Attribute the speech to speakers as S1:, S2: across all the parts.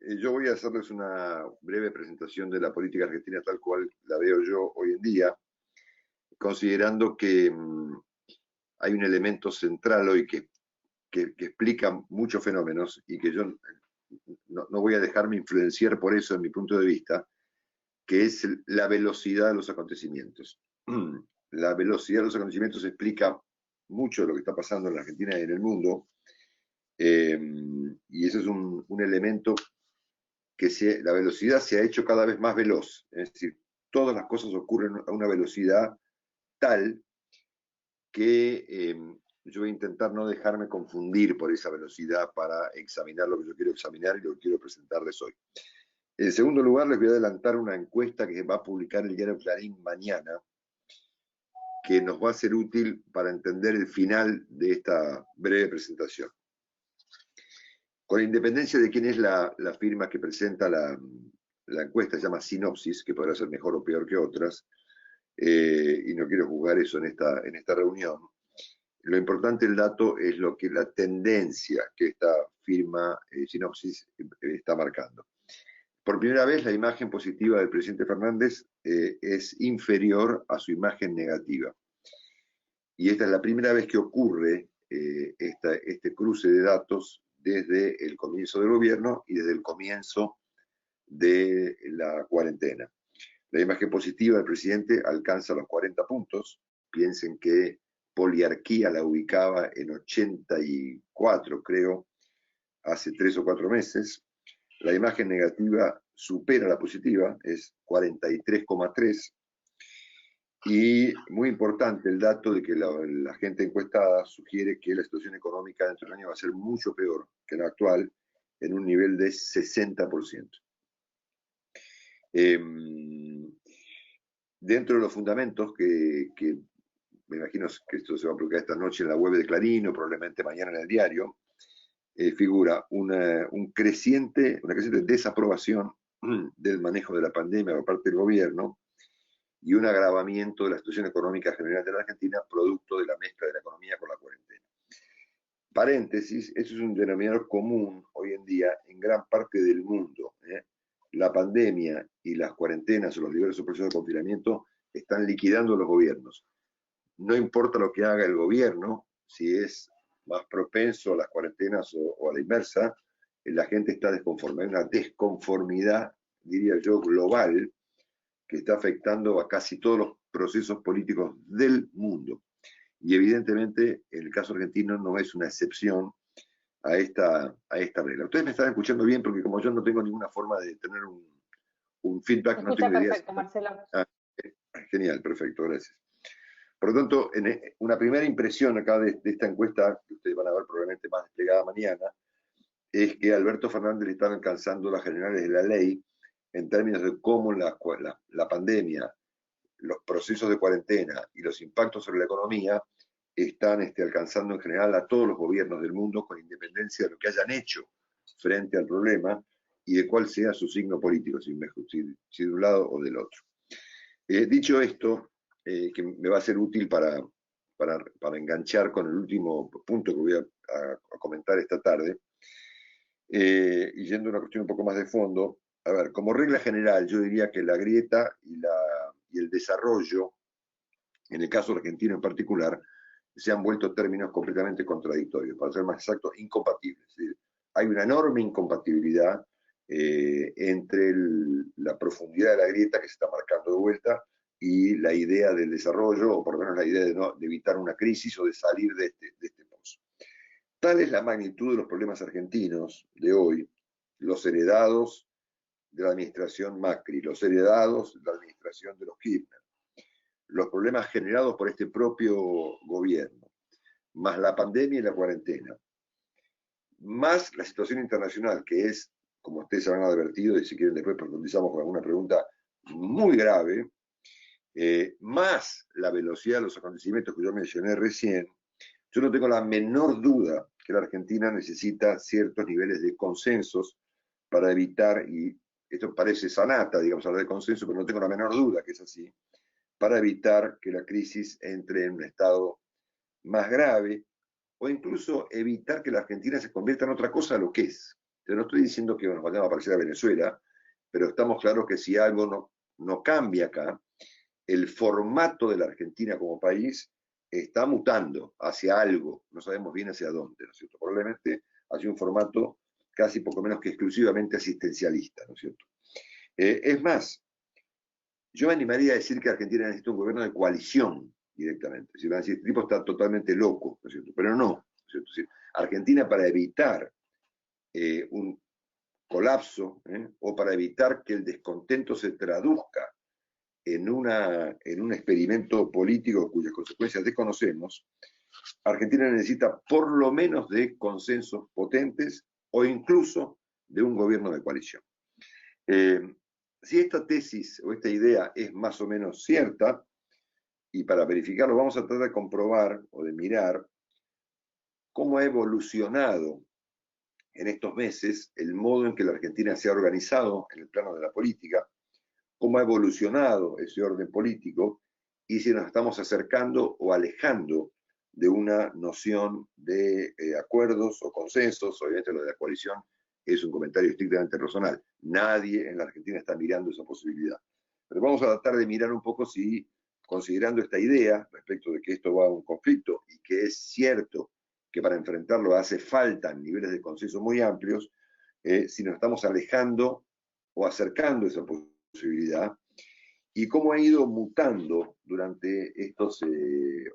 S1: Yo voy a hacerles una breve presentación de la política argentina tal cual la veo yo hoy en día, considerando que hay un elemento central hoy que explica muchos fenómenos y que yo no voy a dejarme influenciar por eso en mi punto de vista, que es la velocidad de los acontecimientos. La velocidad de los acontecimientos explica mucho de lo que está pasando en la Argentina y en el mundo, y ese es un elemento que la velocidad se ha hecho cada vez más veloz, es decir, todas las cosas ocurren a una velocidad tal que yo voy a intentar no dejarme confundir por esa velocidad para examinar lo que yo quiero examinar y lo que quiero presentarles hoy. En segundo lugar, les voy a adelantar una encuesta que va a publicar el diario Clarín mañana, que nos va a ser útil para entender el final de esta breve presentación. Con independencia de quién es la firma que presenta la encuesta, se llama Sinopsis, que podrá ser mejor o peor que otras, y no quiero juzgar eso en esta reunión. Lo importante del dato es la tendencia que esta firma Sinopsis está marcando. Por primera vez, la imagen positiva del presidente Fernández es inferior a su imagen negativa. Y esta es la primera vez que ocurre este cruce de datos desde el comienzo del gobierno y desde el comienzo de la cuarentena. La imagen positiva del presidente alcanza los 40 puntos. Piensen que Poliarquía la ubicaba en 84, creo, hace 3 o 4 meses. La imagen negativa supera la positiva, es 43,3. Y muy importante el dato de que la gente encuestada sugiere que la situación económica dentro del año va a ser mucho peor que la actual, en un nivel de 60%. Dentro de los fundamentos que me imagino que esto se va a publicar esta noche en la web de Clarín o probablemente mañana en el diario, figura una creciente desaprobación del manejo de la pandemia por parte del gobierno y un agravamiento de la situación económica general de la Argentina producto de la mezcla de la economía con la cuarentena. Paréntesis, eso es un denominador común hoy en día en gran parte del mundo. La pandemia y las cuarentenas o los diversos procesos de confinamiento están liquidando los gobiernos. No importa lo que haga el gobierno, si es más propenso a las cuarentenas o a la inversa, la gente está desconforme. Hay una desconformidad, diría yo, global, que está afectando a casi todos los procesos políticos del mundo. Y evidentemente el caso argentino no es una excepción a esta regla. Ustedes me están escuchando bien porque como yo no tengo ninguna forma de tener un
S2: Se
S1: feedback, no tengo
S2: escucha
S1: idea.
S2: perfecto, Marcelo.
S1: Ah, genial, perfecto, gracias. Por lo tanto, una primera impresión acá de esta encuesta, que ustedes van a ver probablemente más desplegada mañana, es que Alberto Fernández le están alcanzando las generales de la ley en términos de cómo la pandemia, los procesos de cuarentena y los impactos sobre la economía están alcanzando en general a todos los gobiernos del mundo con independencia de lo que hayan hecho frente al problema y de cuál sea su signo político, si de un lado o del otro. Dicho esto, que me va a ser útil para enganchar con el último punto que voy a comentar esta tarde, y yendo a una cuestión un poco más de fondo, a ver, como regla general, yo diría que la grieta y el desarrollo, en el caso argentino en particular, se han vuelto términos completamente contradictorios, para ser más exacto, incompatibles. Es decir, hay una enorme incompatibilidad entre la profundidad de la grieta que se está marcando de vuelta y la idea del desarrollo, o por lo menos la idea de evitar una crisis o de salir de este pozo. Tal es la magnitud de los problemas argentinos de hoy, los heredados de la administración Macri, los heredados de la administración de los Kirchner, los problemas generados por este propio gobierno, más la pandemia y la cuarentena, más la situación internacional, que es, como ustedes habrán advertido, y si quieren después profundizamos con alguna pregunta muy grave, más la velocidad de los acontecimientos que yo mencioné recién, yo no tengo la menor duda que la Argentina necesita ciertos niveles de consensos para evitar, y esto parece sanata, digamos, hablar de consenso, pero no tengo la menor duda que es así, para evitar que la crisis entre en un estado más grave o incluso evitar que la Argentina se convierta en otra cosa de lo que es. Entonces, no estoy diciendo que nos vayamos a parecer a Venezuela, pero estamos claros que si algo no cambia acá, el formato de la Argentina como país está mutando hacia algo, no sabemos bien hacia dónde, ¿no es cierto? Probablemente hacia un formato casi poco menos que exclusivamente asistencialista, ¿no es cierto? Es más, yo me animaría a decir que Argentina necesita un gobierno de coalición directamente. Si van a decir, este tipo está totalmente loco, ¿no es cierto? Pero no, ¿no es cierto? Es decir, Argentina, para evitar un colapso, o para evitar que el descontento se traduzca en un experimento político cuyas consecuencias desconocemos, Argentina necesita por lo menos de consensos potentes o incluso de un gobierno de coalición. Si esta tesis o esta idea es más o menos cierta, y para verificarlo vamos a tratar de comprobar o de mirar cómo ha evolucionado en estos meses el modo en que la Argentina se ha organizado en el plano de la política, cómo ha evolucionado ese orden político y si nos estamos acercando o alejando de una noción de acuerdos o consensos. Obviamente lo de la coalición es un comentario estrictamente personal. Nadie en la Argentina está mirando esa posibilidad. Pero vamos a tratar de mirar un poco si, considerando esta idea respecto de que esto va a un conflicto y que es cierto que para enfrentarlo hace falta niveles de consenso muy amplios, si nos estamos alejando o acercando a esa posibilidad, y cómo ha ido mutando durante estos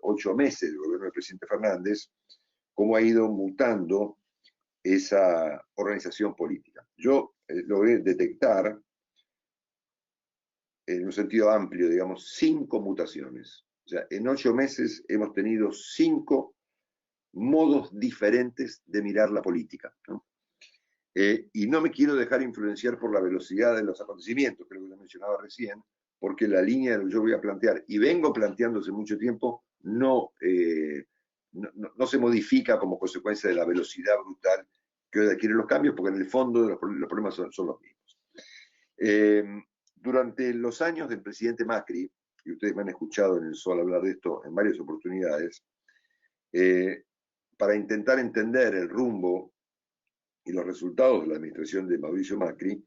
S1: 8 meses del gobierno del presidente Fernández, cómo ha ido mutando esa organización política. Yo logré detectar, en un sentido amplio, digamos, 5 mutaciones. O sea, en 8 meses hemos tenido 5 modos diferentes de mirar la política, ¿no? Y no me quiero dejar influenciar por la velocidad de los acontecimientos, creo que lo mencionaba recién, porque la línea que yo voy a plantear, y vengo planteando hace mucho tiempo, no se modifica como consecuencia de la velocidad brutal que hoy adquieren los cambios, porque en el fondo los problemas son los mismos. Durante los años del presidente Macri, y ustedes me han escuchado en el Sol hablar de esto en varias oportunidades, para intentar entender el rumbo y los resultados de la administración de Mauricio Macri,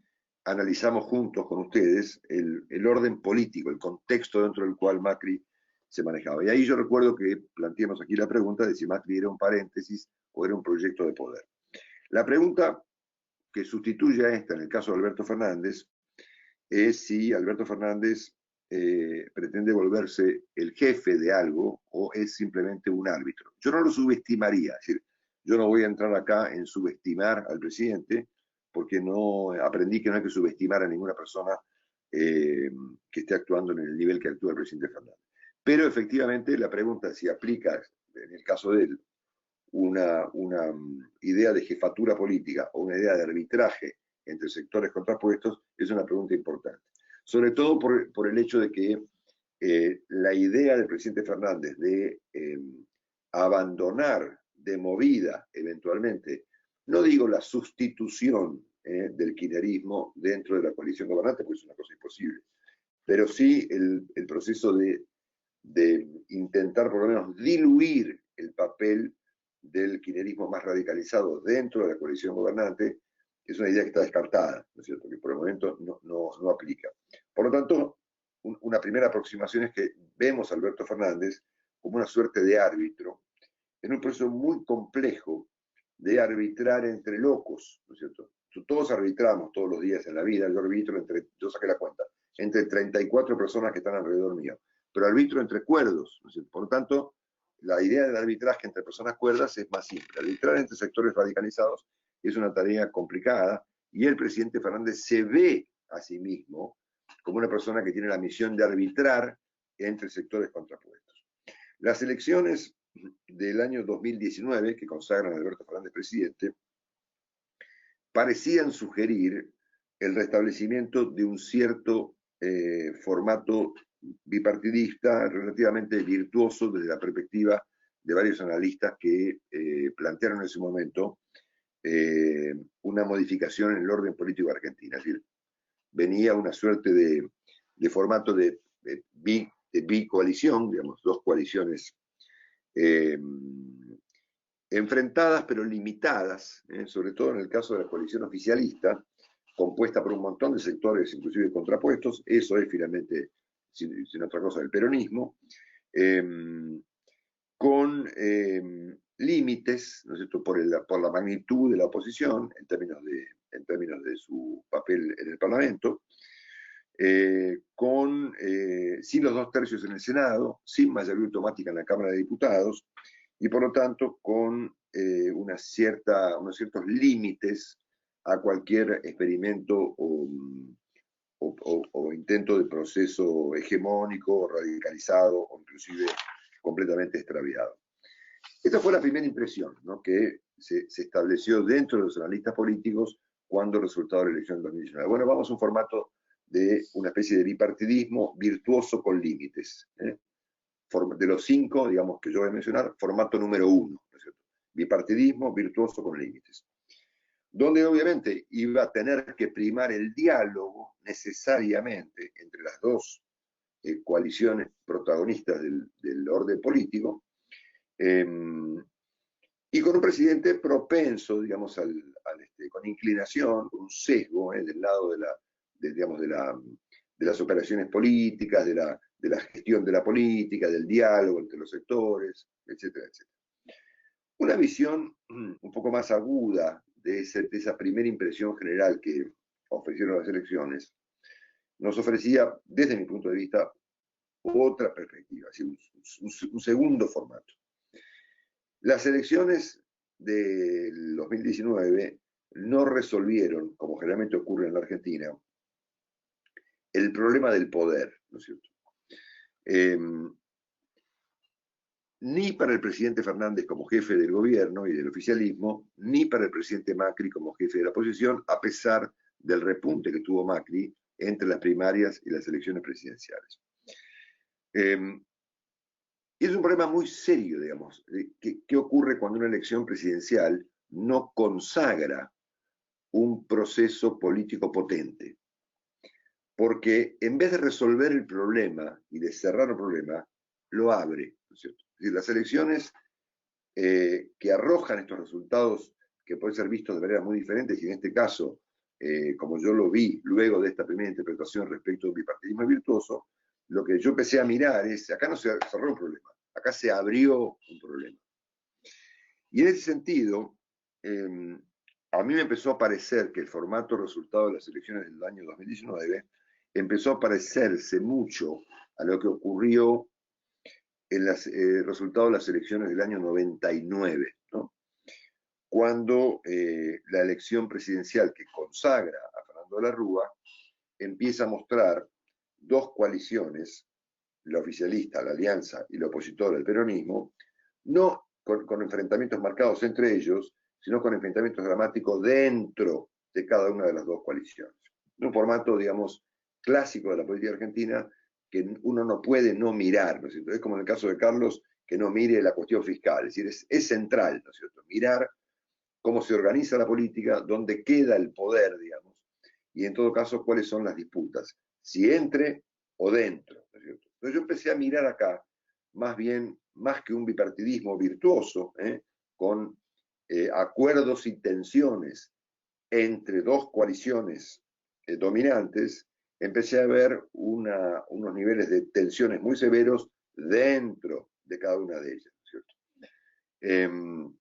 S1: analizamos juntos con ustedes el orden político, el contexto dentro del cual Macri se manejaba. Y ahí yo recuerdo que planteamos aquí la pregunta de si Macri era un paréntesis o era un proyecto de poder. La pregunta que sustituye a esta en el caso de Alberto Fernández es si Alberto Fernández pretende volverse el jefe de algo o es simplemente un árbitro. Yo no lo subestimaría, es decir, yo no voy a entrar acá en subestimar al presidente, porque no aprendí que no hay que subestimar a ninguna persona que esté actuando en el nivel que actúa el presidente Fernández. Pero efectivamente la pregunta es si aplica, en el caso de él, una idea de jefatura política o una idea de arbitraje entre sectores contrapuestos, es una pregunta importante. Sobre todo por el hecho de que la idea del presidente Fernández de abandonar de movida eventualmente, no digo la sustitución del kirchnerismo dentro de la coalición gobernante, pues es una cosa imposible, pero sí el proceso de intentar por lo menos diluir el papel del kirchnerismo más radicalizado dentro de la coalición gobernante, es una idea que está descartada, ¿no es cierto?, que por el momento no aplica. Por lo tanto, una primera aproximación es que vemos a Alberto Fernández como una suerte de árbitro en un proceso muy complejo de arbitrar entre locos, ¿no es cierto? Todos arbitramos todos los días en la vida, yo saqué la cuenta, entre 34 personas que están alrededor mío, pero arbitro entre cuerdos, ¿no es cierto? Por lo tanto, la idea del arbitraje entre personas cuerdas es más simple. Arbitrar entre sectores radicalizados es una tarea complicada y el presidente Fernández se ve a sí mismo como una persona que tiene la misión de arbitrar entre sectores contrapuestos. Las elecciones del año 2019, que consagran a Alberto Fernández presidente, parecían sugerir el restablecimiento de un cierto formato bipartidista relativamente virtuoso desde la perspectiva de varios analistas que plantearon en ese momento una modificación en el orden político de Argentina. Es decir, venía una suerte de formato de bicoalición, digamos, dos coaliciones enfrentadas pero limitadas, sobre todo en el caso de la coalición oficialista, compuesta por un montón de sectores, inclusive contrapuestos. Eso es finalmente, sin otra cosa, el peronismo, con límites, ¿no es cierto?, por la magnitud de la oposición en términos de su papel en el Parlamento, sin los 2/3 en el Senado, sin mayoría automática en la Cámara de Diputados, y por lo tanto con unos ciertos límites a cualquier experimento o intento de proceso hegemónico, radicalizado o inclusive completamente extraviado. Esta fue la primera impresión, ¿no?, que se estableció dentro de los analistas políticos cuando resultó la elección de 2019. Bueno, vamos a un formato de una especie de bipartidismo virtuoso con límites. De los 5, digamos, que yo voy a mencionar, formato número 1, ¿no es cierto? Bipartidismo virtuoso con límites. Donde obviamente iba a tener que primar el diálogo necesariamente entre las dos coaliciones protagonistas del orden político, y con un presidente propenso, digamos, con inclinación, con un sesgo del lado de las operaciones políticas, de la gestión de la política, del diálogo entre los sectores, etcétera, etcétera. Una visión un poco más aguda de esa primera impresión general que ofrecieron las elecciones nos ofrecía, desde mi punto de vista, otra perspectiva, así, un segundo formato. Las elecciones del 2019 no resolvieron, como generalmente ocurre en la Argentina, el problema del poder, ¿no es cierto? Ni para el presidente Fernández como jefe del gobierno y del oficialismo, ni para el presidente Macri como jefe de la oposición, a pesar del repunte que tuvo Macri entre las primarias y las elecciones presidenciales. Y es un problema muy serio, digamos. ¿Qué ocurre cuando una elección presidencial no consagra un proceso político potente? Porque en vez de resolver el problema y de cerrar el problema, lo abre, ¿no es cierto? Es decir, las elecciones que arrojan estos resultados que pueden ser vistos de manera muy diferentes, y en este caso, como yo lo vi luego de esta primera interpretación respecto del bipartidismo virtuoso, lo que yo empecé a mirar es, acá no se cerró un problema, acá se abrió un problema. Y en ese sentido, a mí me empezó a parecer que el formato resultado de las elecciones del año 2019 empezó a parecerse mucho a lo que ocurrió en los resultados de las elecciones del año 99, ¿no?, cuando la elección presidencial que consagra a Fernando de la Rúa empieza a mostrar dos coaliciones, la oficialista, la alianza, y la opositora, el peronismo, no con enfrentamientos marcados entre ellos, sino con enfrentamientos dramáticos dentro de cada una de las dos coaliciones. Un formato, digamos, clásico de la política argentina que uno no puede no mirar, ¿no es cierto? Es como en el caso de Carlos, que no mire la cuestión fiscal, es decir, es central, ¿no es cierto?, mirar cómo se organiza la política, dónde queda el poder, digamos, y en todo caso cuáles son las disputas, si entre o dentro, ¿no es cierto? Entonces yo empecé a mirar acá, más bien, más que un bipartidismo virtuoso, con acuerdos y tensiones entre dos coaliciones dominantes, empecé a ver unos niveles de tensiones muy severos dentro de cada una de ellas, ¿no es cierto?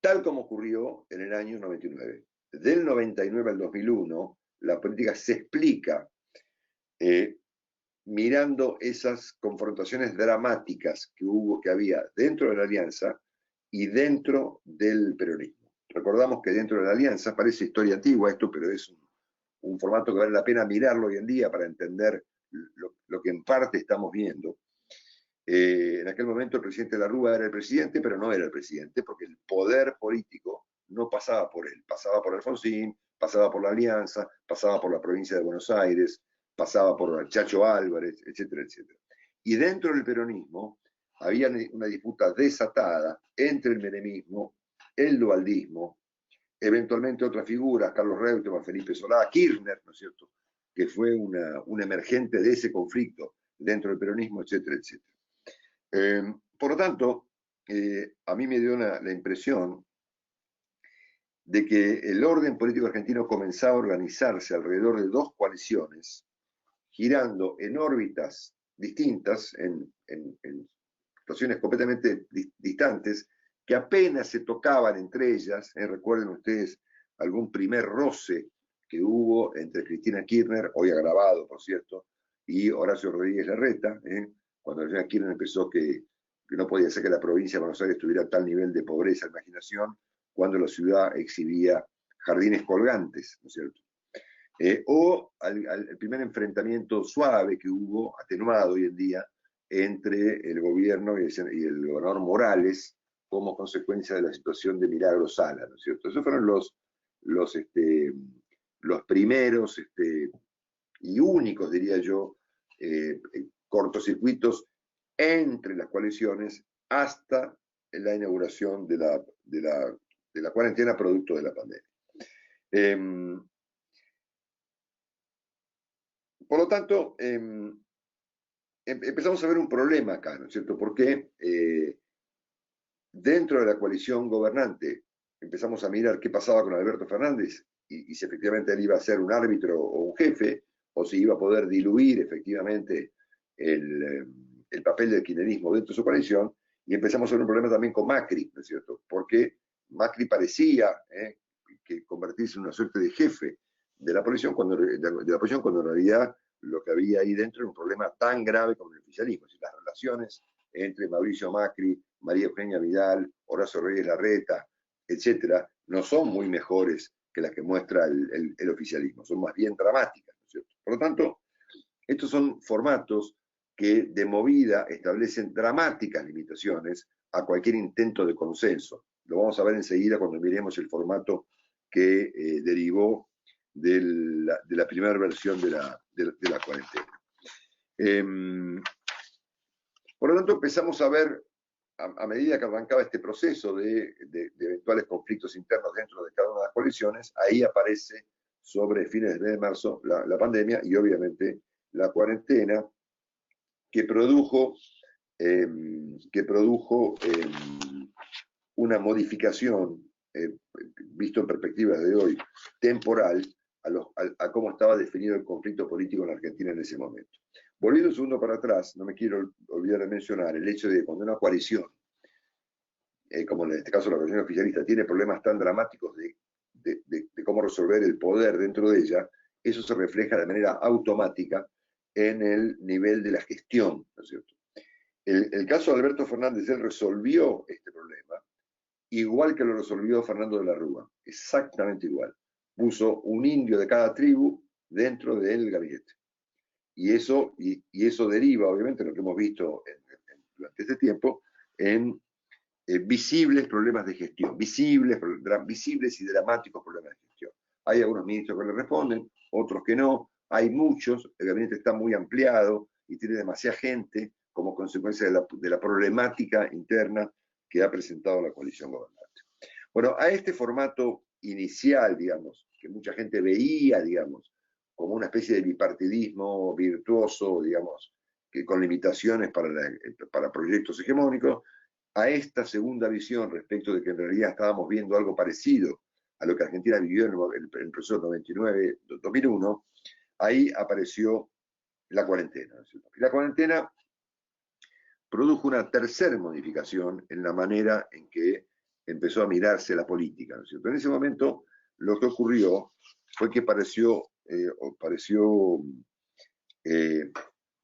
S1: Tal como ocurrió en el año 99. Del 99 al 2001, la política se explica mirando esas confrontaciones dramáticas que había dentro de la alianza y dentro del peronismo. Recordamos que dentro de la alianza, parece historia antigua esto, pero es un formato que vale la pena mirarlo hoy en día para entender lo que en parte estamos viendo. En aquel momento el presidente de la Rúa era el presidente, pero no era el presidente, porque el poder político no pasaba por él, pasaba por Alfonsín, pasaba por la Alianza, pasaba por la provincia de Buenos Aires, pasaba por Chacho Álvarez, etcétera, etcétera. Y dentro del peronismo había una disputa desatada entre el menemismo, el dualdismo, eventualmente otras figuras, Carlos Reutemann, Felipe Solá, Kirchner, ¿no es cierto?, que fue un emergente de ese conflicto dentro del peronismo, etcétera, etcétera. Por lo tanto, a mí me dio la impresión de que el orden político argentino comenzaba a organizarse alrededor de dos coaliciones, girando en órbitas distintas, en situaciones completamente distantes, que apenas se tocaban entre ellas. Recuerden ustedes algún primer roce que hubo entre Cristina Kirchner, hoy agravado, por cierto, y Horacio Rodríguez Larreta, cuando Cristina Kirchner empezó que no podía ser que la provincia de Buenos Aires tuviera tal nivel de pobreza e imaginación, cuando la ciudad exhibía jardines colgantes, ¿no es cierto? O al primer enfrentamiento suave que hubo, atenuado hoy en día, entre el gobierno y el gobernador Morales como consecuencia de la situación de Milagro Sala, ¿no es cierto? Esos fueron los primeros y únicos, diría yo, cortocircuitos entre las coaliciones hasta la inauguración de la cuarentena producto de la pandemia. Por lo tanto, empezamos a ver un problema acá, ¿no es cierto? Porque dentro de la coalición gobernante empezamos a mirar qué pasaba con Alberto Fernández y si efectivamente él iba a ser un árbitro o un jefe, o si iba a poder diluir efectivamente el papel del kirchnerismo dentro de su coalición, y empezamos a ver un problema también con Macri, ¿no es cierto? Porque Macri parecía que convertirse en una suerte de jefe de la oposición cuando en realidad lo que había ahí dentro era un problema tan grave como el oficialismo, es decir, las relaciones entre Mauricio Macri, María Eugenia Vidal, Horacio Rodríguez Larreta, etcétera, no son muy mejores que las que muestra el oficialismo, son más bien dramáticas, ¿no es cierto? Por lo tanto, estos son formatos que de movida establecen dramáticas limitaciones a cualquier intento de consenso. Lo vamos a ver enseguida cuando miremos el formato que derivó de la primera versión de la cuarentena. Por lo tanto, empezamos a ver, a medida que arrancaba este proceso de eventuales conflictos internos dentro de cada una de las coaliciones, ahí aparece sobre fines del mes de marzo la pandemia y obviamente la cuarentena que produjo una modificación, visto en perspectiva de hoy, temporal, a cómo estaba definido el conflicto político en la Argentina en ese momento. Volviendo un segundo para atrás, no me quiero olvidar de mencionar el hecho de que cuando una coalición, como en este caso la coalición oficialista, tiene problemas tan dramáticos de cómo resolver el poder dentro de ella, eso se refleja de manera automática en el nivel de la gestión, ¿no es cierto? El caso de Alberto Fernández, él resolvió este problema igual que lo resolvió Fernando de la Rúa, exactamente igual. Puso un indio de cada tribu dentro del gabinete. Y eso deriva, obviamente, lo que hemos visto durante este tiempo, en visibles problemas de gestión, visibles y dramáticos problemas de gestión. Hay algunos ministros que le responden, otros que no, hay muchos, el gabinete está muy ampliado y tiene demasiada gente como consecuencia de la problemática interna que ha presentado la coalición gobernante. Bueno, a este formato inicial, digamos, que mucha gente veía, digamos, como una especie de bipartidismo virtuoso, digamos, que con limitaciones para proyectos hegemónicos, a esta segunda visión respecto de que en realidad estábamos viendo algo parecido a lo que Argentina vivió en el proceso 99-2001, ahí apareció la cuarentena. ¿No es cierto? Y la cuarentena produjo una tercera modificación en la manera en que empezó a mirarse la política, ¿no es cierto? En ese momento lo que ocurrió fue que pareció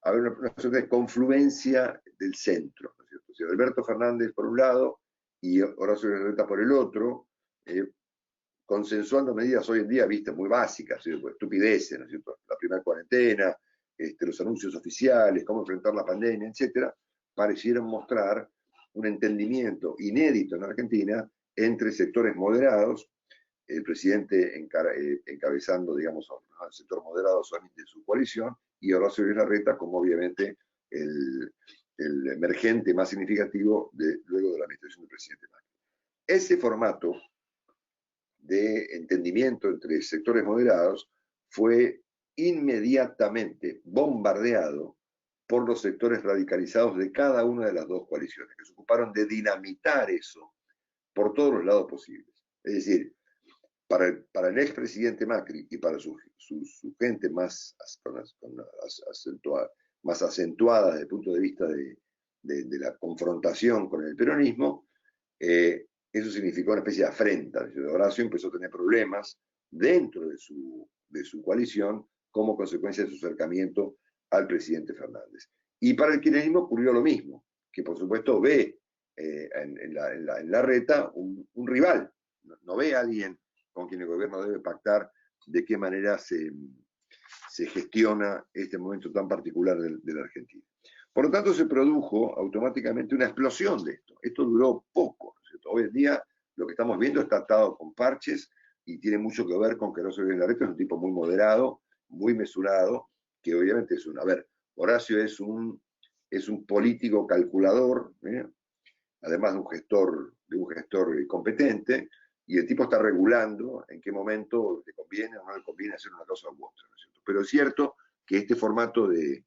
S1: haber una suerte de confluencia del centro, ¿no es cierto? O sea, Alberto Fernández por un lado y Horacio Larreta por el otro, consensuando medidas hoy en día vistas muy básicas, ¿cierto? Estupideces, ¿no es cierto? La primera cuarentena, los anuncios oficiales, cómo enfrentar la pandemia, etcétera, parecieron mostrar un entendimiento inédito en Argentina entre sectores moderados, el presidente encabezando, digamos, al sector moderado solamente de su coalición, y Horacio Larreta como obviamente el emergente más significativo luego de la administración del presidente Macri. Ese formato de entendimiento entre sectores moderados fue inmediatamente bombardeado por los sectores radicalizados de cada una de las dos coaliciones, que se ocuparon de dinamitar eso por todos los lados posibles. Es decir, para el expresidente Macri y para su gente más acentuada desde el punto de vista de la confrontación con el peronismo, eso significó una especie de afrenta. Horacio empezó a tener problemas dentro de su coalición como consecuencia de su acercamiento al presidente Fernández. Y para el kirchnerismo ocurrió lo mismo, que por supuesto ve en la reta un rival, no ve a alguien con quien el gobierno debe pactar de qué manera se gestiona este momento tan particular de la Argentina. Por lo tanto, se produjo automáticamente una explosión de esto. Esto duró poco, ¿no es cierto? Hoy en día lo que estamos viendo está atado con parches y tiene mucho que ver con que Horacio Larreta es un tipo muy moderado, muy mesurado, que obviamente es un... A ver, Horacio es un político calculador, además de un gestor competente, y el tipo está regulando en qué momento le conviene o no le conviene hacer una cosa u otra, ¿no es cierto? Pero es cierto que este formato de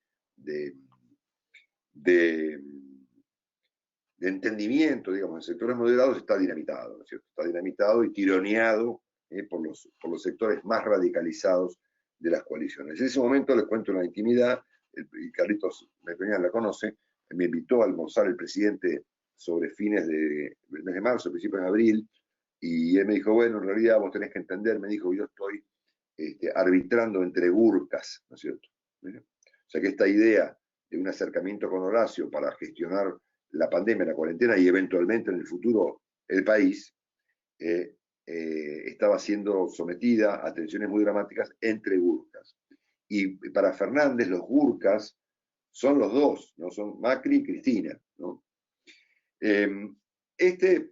S1: entendimiento, digamos, en sectores moderados está dinamitado, ¿no es cierto? Está dinamitado y tironeado por los sectores más radicalizados de las coaliciones. En ese momento, les cuento una intimidad, y Carlitos Melconian la conoce, me invitó a almorzar el presidente sobre fines del mes de marzo, principios de abril, y él me dijo, bueno, en realidad vos tenés que entender, me dijo, yo estoy arbitrando entre burcas, ¿no es cierto? ¿Mira? O sea que esta idea de un acercamiento con Horacio para gestionar la pandemia, la cuarentena y eventualmente en el futuro el país, estaba siendo sometida a tensiones muy dramáticas entre burcas. Y para Fernández los burcas son los dos, ¿no? Son Macri y Cristina, ¿no? Este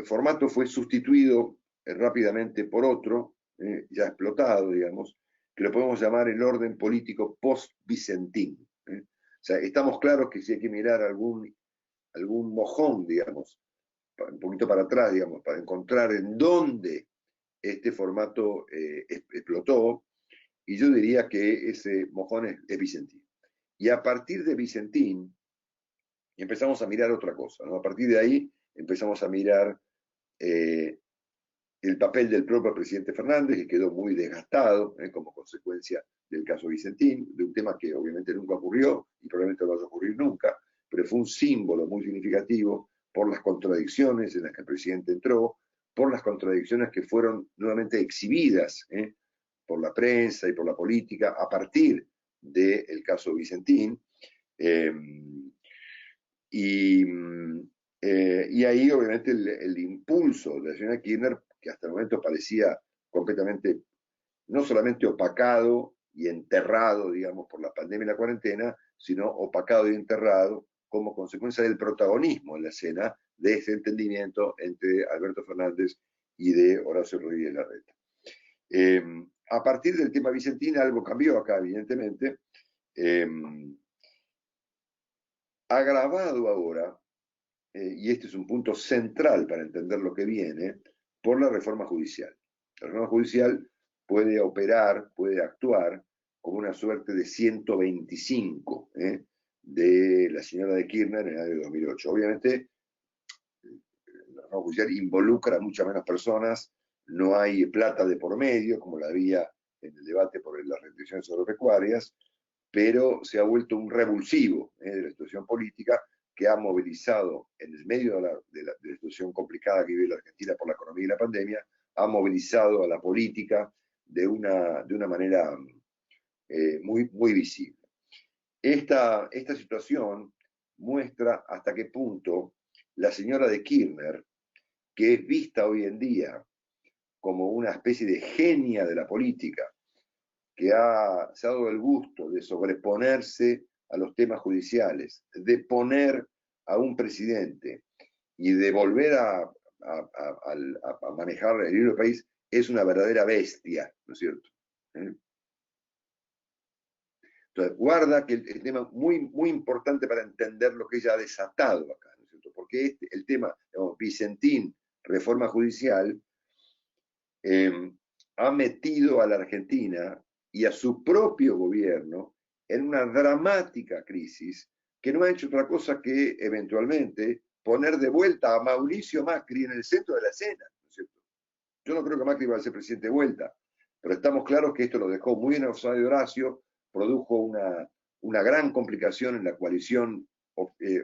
S1: formato fue sustituido rápidamente por otro, ya explotado, digamos, que lo podemos llamar el orden político post-vicentín. O sea, estamos claros que si hay que mirar algún mojón, digamos, un poquito para atrás, digamos, para encontrar en dónde este formato explotó, y yo diría que ese mojón es Vicentín. Y a partir de Vicentín empezamos a mirar otra cosa, ¿no? A partir de ahí empezamos a mirar el papel del propio presidente Fernández, que quedó muy desgastado como consecuencia del caso Vicentín, de un tema que obviamente nunca ocurrió y probablemente no va a ocurrir nunca, pero fue un símbolo muy significativo por las contradicciones en las que el presidente entró, por las contradicciones que fueron nuevamente exhibidas por la prensa y por la política a partir del caso Vicentín. Y ahí obviamente el impulso de la señora Kirchner, que hasta el momento parecía completamente, no solamente opacado y enterrado, digamos, por la pandemia y la cuarentena, sino opacado y enterrado como consecuencia del protagonismo en la escena de ese entendimiento entre Alberto Fernández y de Horacio Rodríguez Larreta. A partir del tema Vicentín, algo cambió acá, evidentemente, agravado ahora, y este es un punto central para entender lo que viene, por la reforma judicial. La reforma judicial puede operar, puede actuar como una suerte de 125 de la señora de Kirchner en el año 2008. Obviamente, la reforma judicial involucra a muchas menos personas, no hay plata de por medio, como la había en el debate por las restricciones agropecuarias, pero se ha vuelto un revulsivo de la situación política que ha movilizado, en el medio de la situación complicada que vive la Argentina por la economía y la pandemia, ha movilizado a la política de una manera muy, muy visible. Esta situación muestra hasta qué punto la señora de Kirchner, que es vista hoy en día como una especie de genia de la política, que se ha dado el gusto de sobreponerse a los temas judiciales, de poner a un presidente y de volver a manejar el libro del país, es una verdadera bestia, ¿no es cierto? Entonces, guarda que el tema muy, muy importante para entender lo que ella ha desatado acá, ¿no es cierto? Porque el tema, digamos, Vicentín, reforma judicial, ha metido a la Argentina y a su propio gobierno en una dramática crisis que no ha hecho otra cosa que eventualmente poner de vuelta a Mauricio Macri en el centro de la escena, ¿no es cierto? Yo no creo que Macri vaya a ser presidente de vuelta, pero estamos claros que esto lo dejó muy en offside Horacio, produjo una gran complicación en la coalición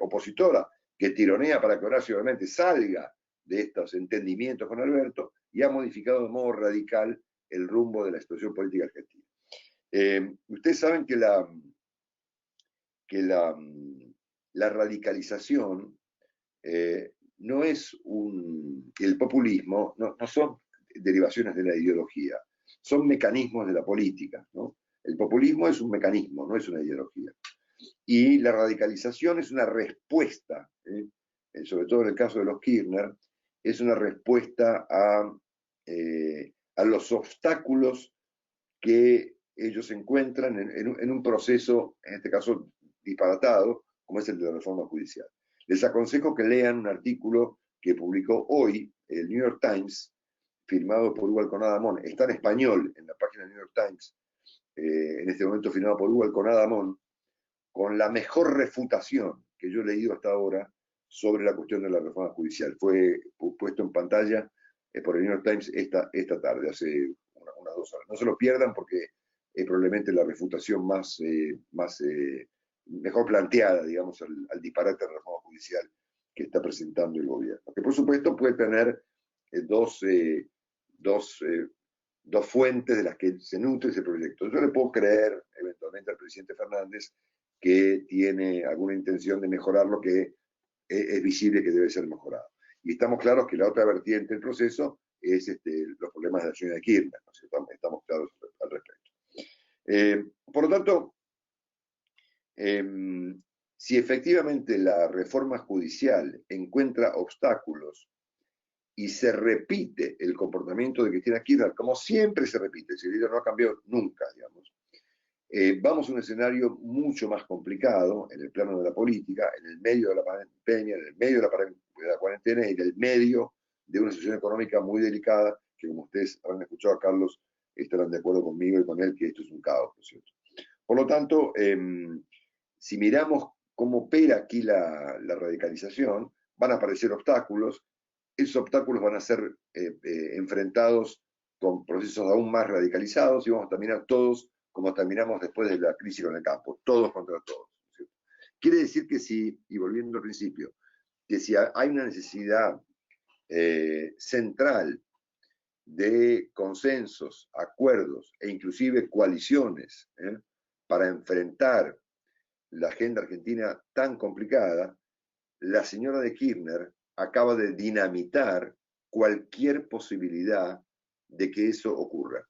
S1: opositora, que tironea para que Horacio obviamente salga de estos entendimientos con Alberto y ha modificado de modo radical el rumbo de la situación política argentina. Ustedes saben que la radicalización no es el populismo, no son derivaciones de la ideología, son mecanismos de la política, ¿no? El populismo es un mecanismo, no es una ideología. Y la radicalización es una respuesta, sobre todo en el caso de los Kirchner, es una respuesta a los obstáculos que ellos encuentran en un proceso, en este caso disparatado, como es el de la reforma judicial. Les aconsejo que lean un artículo que publicó hoy el New York Times, firmado por Hugo Alconada Amón. Está en español en la página del New York Times, en este momento firmado por Hugo Alconada Amón, con la mejor refutación que yo he leído hasta ahora sobre la cuestión de la reforma judicial. Fue puesto en pantalla por el New York Times esta tarde, hace unas 2 horas. No se lo pierdan porque es probablemente la refutación mejor planteada, digamos, al disparate de la reforma judicial que está presentando el gobierno. Que por supuesto puede tener dos fuentes de las que se nutre ese proyecto. Yo le puedo creer eventualmente al presidente Fernández que tiene alguna intención de mejorar lo que es visible que debe ser mejorado. Y estamos claros que la otra vertiente del proceso es los problemas de la señora Kirchner, ¿no? Estamos claros al respecto. Por lo tanto, si efectivamente la reforma judicial encuentra obstáculos y se repite el comportamiento de Cristina Kirchner, como siempre se repite, si el líder no ha cambiado nunca, digamos, vamos a un escenario mucho más complicado en el plano de la política, en el medio de la pandemia, en el medio de la cuarentena y en el medio de una situación económica muy delicada, que como ustedes habrán escuchado a Carlos, estarán de acuerdo conmigo y con él que esto es un caos, ¿no es cierto? Por lo tanto, si miramos cómo opera aquí la radicalización, van a aparecer obstáculos. Esos obstáculos van a ser enfrentados con procesos aún más radicalizados y vamos a terminar todos como terminamos después de la crisis con el campo, todos contra todos, ¿cierto? Quiere decir que si, y volviendo al principio, que si hay una necesidad central de consensos, acuerdos e inclusive coaliciones para enfrentar la agenda argentina tan complicada, la señora de Kirchner acaba de dinamitar cualquier posibilidad de que eso ocurra.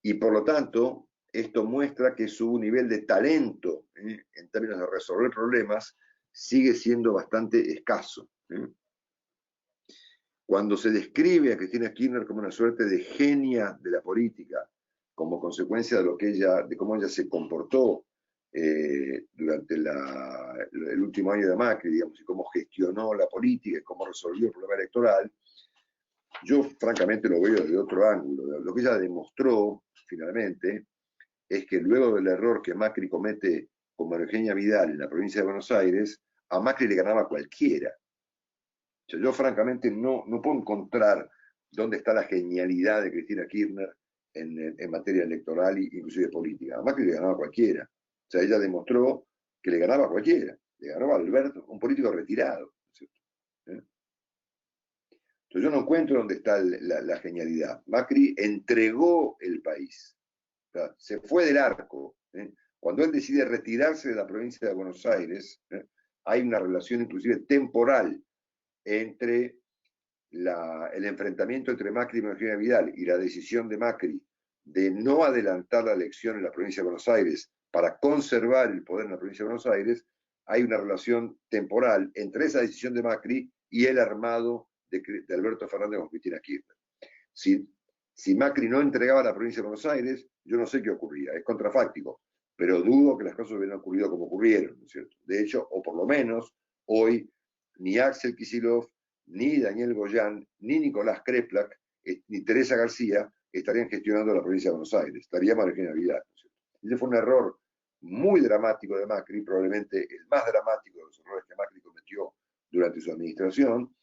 S1: Y por lo tanto, esto muestra que su nivel de talento en términos de resolver problemas sigue siendo bastante escaso. Cuando se describe a Cristina Kirchner como una suerte de genia de la política, como consecuencia de cómo ella se comportó durante el último año de Macri, digamos, y cómo gestionó la política y cómo resolvió el problema electoral, yo francamente lo veo desde otro ángulo. Lo que ella demostró finalmente es que luego del error que Macri comete con María Eugenia Vidal en la provincia de Buenos Aires, a Macri le ganaba cualquiera. O sea, yo francamente no puedo encontrar dónde está la genialidad de Cristina Kirchner en materia electoral e inclusive política. A Macri le ganaba cualquiera. O sea, ella demostró que le ganaba a cualquiera. Le ganaba a Alberto, un político retirado, ¿cierto? Entonces yo no encuentro dónde está la genialidad. Macri entregó el país. O sea, se fue del arco. Cuando él decide retirarse de la provincia de Buenos Aires, hay una relación inclusive temporal entre el enfrentamiento entre Macri y Eugenia Vidal y la decisión de Macri de no adelantar la elección en la provincia de Buenos Aires para conservar el poder en la provincia de Buenos Aires, hay una relación temporal entre esa decisión de Macri y el armado de Alberto Fernández con Cristina Kirchner. Si Macri no entregaba la provincia de Buenos Aires, yo no sé qué ocurría, es contrafáctico, pero dudo que las cosas hubieran ocurrido como ocurrieron, ¿no es cierto? De hecho, o por lo menos, hoy ni Axel Kicillof, ni Daniel Goyán, ni Nicolás Kreplak ni Teresa García estarían gestionando la provincia de Buenos Aires, estaríamos en Navidad. ¿No es cierto? Ese fue un error muy dramático de Macri, probablemente el más dramático de los errores que Macri cometió durante su administración,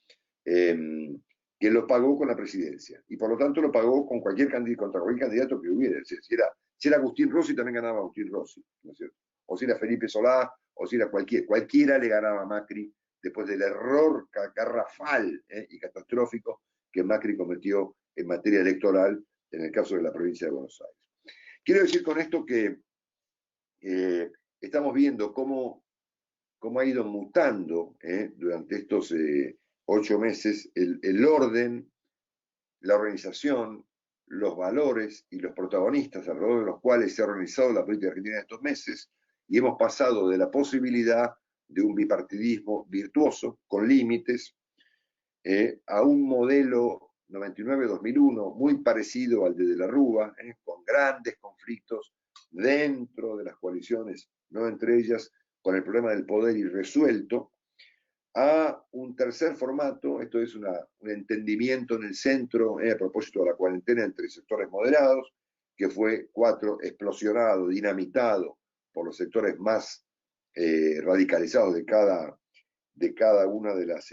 S1: que lo pagó con la presidencia. Y por lo tanto lo pagó con contra cualquier candidato que hubiera. Es decir, si era Agustín Rossi, también ganaba Agustín Rossi, ¿no es cierto? O si era Felipe Solá, o si era cualquiera le ganaba a Macri después del error garrafal y catastrófico que Macri cometió en materia electoral en el caso de la provincia de Buenos Aires. Quiero decir con esto que estamos viendo cómo ha ido mutando durante estos 8 meses el orden, la organización, los valores y los protagonistas alrededor de los cuales se ha organizado la política argentina en estos meses, y hemos pasado de la posibilidad de un bipartidismo virtuoso, con límites, a un modelo 99-2001 muy parecido al de la Rúa, con grandes conflictos dentro de las coaliciones, no entre ellas, con el problema del poder irresuelto, a un tercer formato, esto es un entendimiento en el centro a propósito de la cuarentena entre sectores moderados, que fue 4 explosionado, dinamitado por los sectores más radicalizados de cada una de las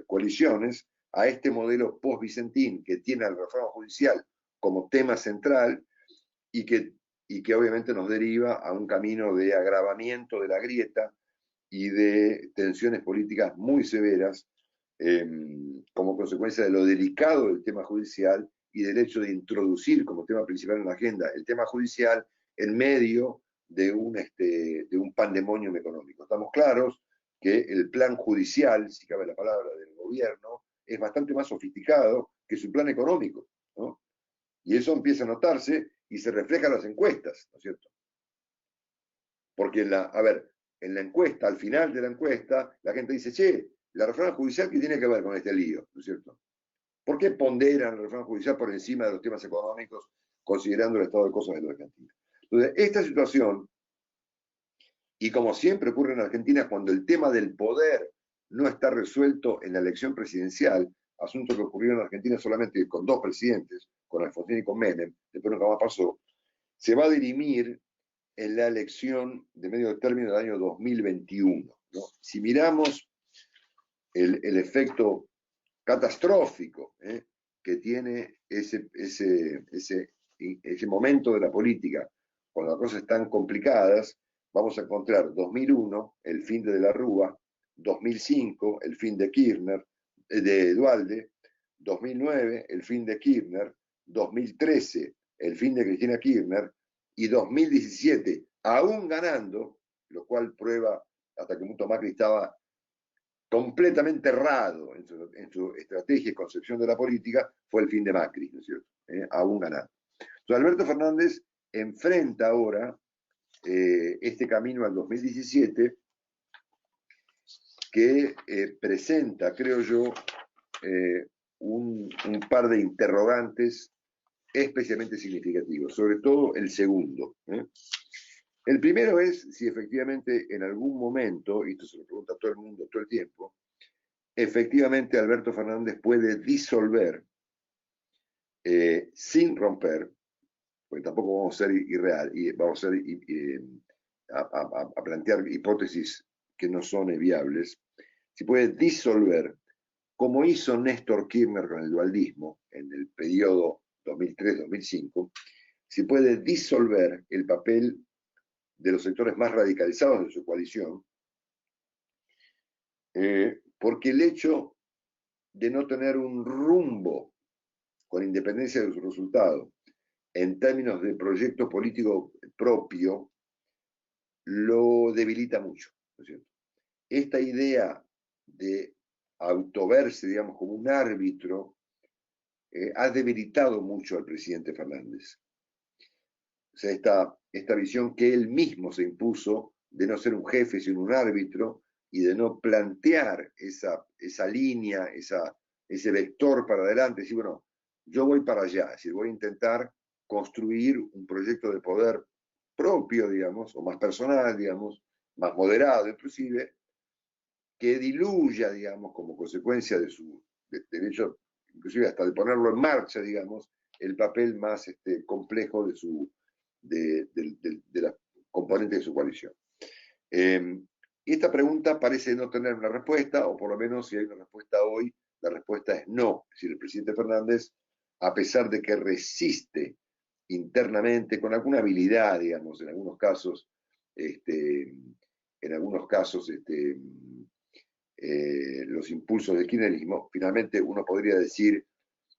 S1: coaliciones, a este modelo post-Vicentín que tiene la reforma judicial como tema central y que obviamente nos deriva a un camino de agravamiento de la grieta y de tensiones políticas muy severas como consecuencia de lo delicado del tema judicial y del hecho de introducir como tema principal en la agenda el tema judicial en medio de un pandemonium económico. Estamos claros que el plan judicial, si cabe la palabra, del gobierno, es bastante más sofisticado que su plan económico, ¿no? Y eso empieza a notarse y se refleja en las encuestas, ¿no es cierto? Porque en la encuesta, al final de la encuesta, la gente dice, che, la reforma judicial, ¿qué tiene que ver con este lío? ¿No es cierto? ¿Por qué ponderan la reforma judicial por encima de los temas económicos, considerando el estado de cosas de la Argentina? Entonces, esta situación, y como siempre ocurre en Argentina, cuando el tema del poder no está resuelto en la elección presidencial, asunto que ocurrió en Argentina solamente con 2 presidentes, con Alfonsín y con Menem, después nunca más pasó, se va a dirimir en la elección de medio término del año 2021. ¿No? Si miramos el efecto catastrófico que tiene ese momento de la política, cuando las cosas están complicadas, vamos a encontrar 2001, el fin de la Rúa, 2005, el fin de Kirchner, de Duhalde, 2009, el fin de Kirchner, 2013, el fin de Cristina Kirchner, y 2017, aún ganando, lo cual prueba hasta que Muto Macri estaba completamente errado en su estrategia y concepción de la política, fue el fin de Macri, ¿no es cierto? Aún ganando. Entonces Alberto Fernández enfrenta ahora este camino al 2017 que presenta, creo yo, un par de interrogantes especialmente significativos, sobre todo el segundo. El primero es si efectivamente en algún momento, y esto se lo pregunta a todo el mundo todo el tiempo, efectivamente Alberto Fernández puede disolver sin romper, porque tampoco vamos a ser irreal, y vamos a plantear hipótesis que no son viables, si puede disolver, como hizo Néstor Kirchner con el dualdismo en el periodo 2003-2005, si puede disolver el papel de los sectores más radicalizados de su coalición, porque el hecho de no tener un rumbo con independencia de su resultado en términos de proyecto político propio, lo debilita mucho, ¿no es cierto? Esta idea de autoverse, digamos, como un árbitro, ha debilitado mucho al presidente Fernández. O sea, esta visión que él mismo se impuso de no ser un jefe, sino un árbitro, y de no plantear esa línea, ese vector para adelante, decir, bueno, yo voy para allá, es decir, voy a intentar construir un proyecto de poder propio, digamos, o más personal, digamos, más moderado inclusive, que diluya, digamos, como consecuencia del hecho inclusive hasta de ponerlo en marcha, digamos, el papel más complejo de la componente de su coalición. Esta pregunta parece no tener una respuesta, o por lo menos si hay una respuesta hoy, la respuesta es no. Es decir, el presidente Fernández, a pesar de que resiste internamente, con alguna habilidad, digamos, en algunos casos, los impulsos del kirchnerismo, finalmente uno podría decir,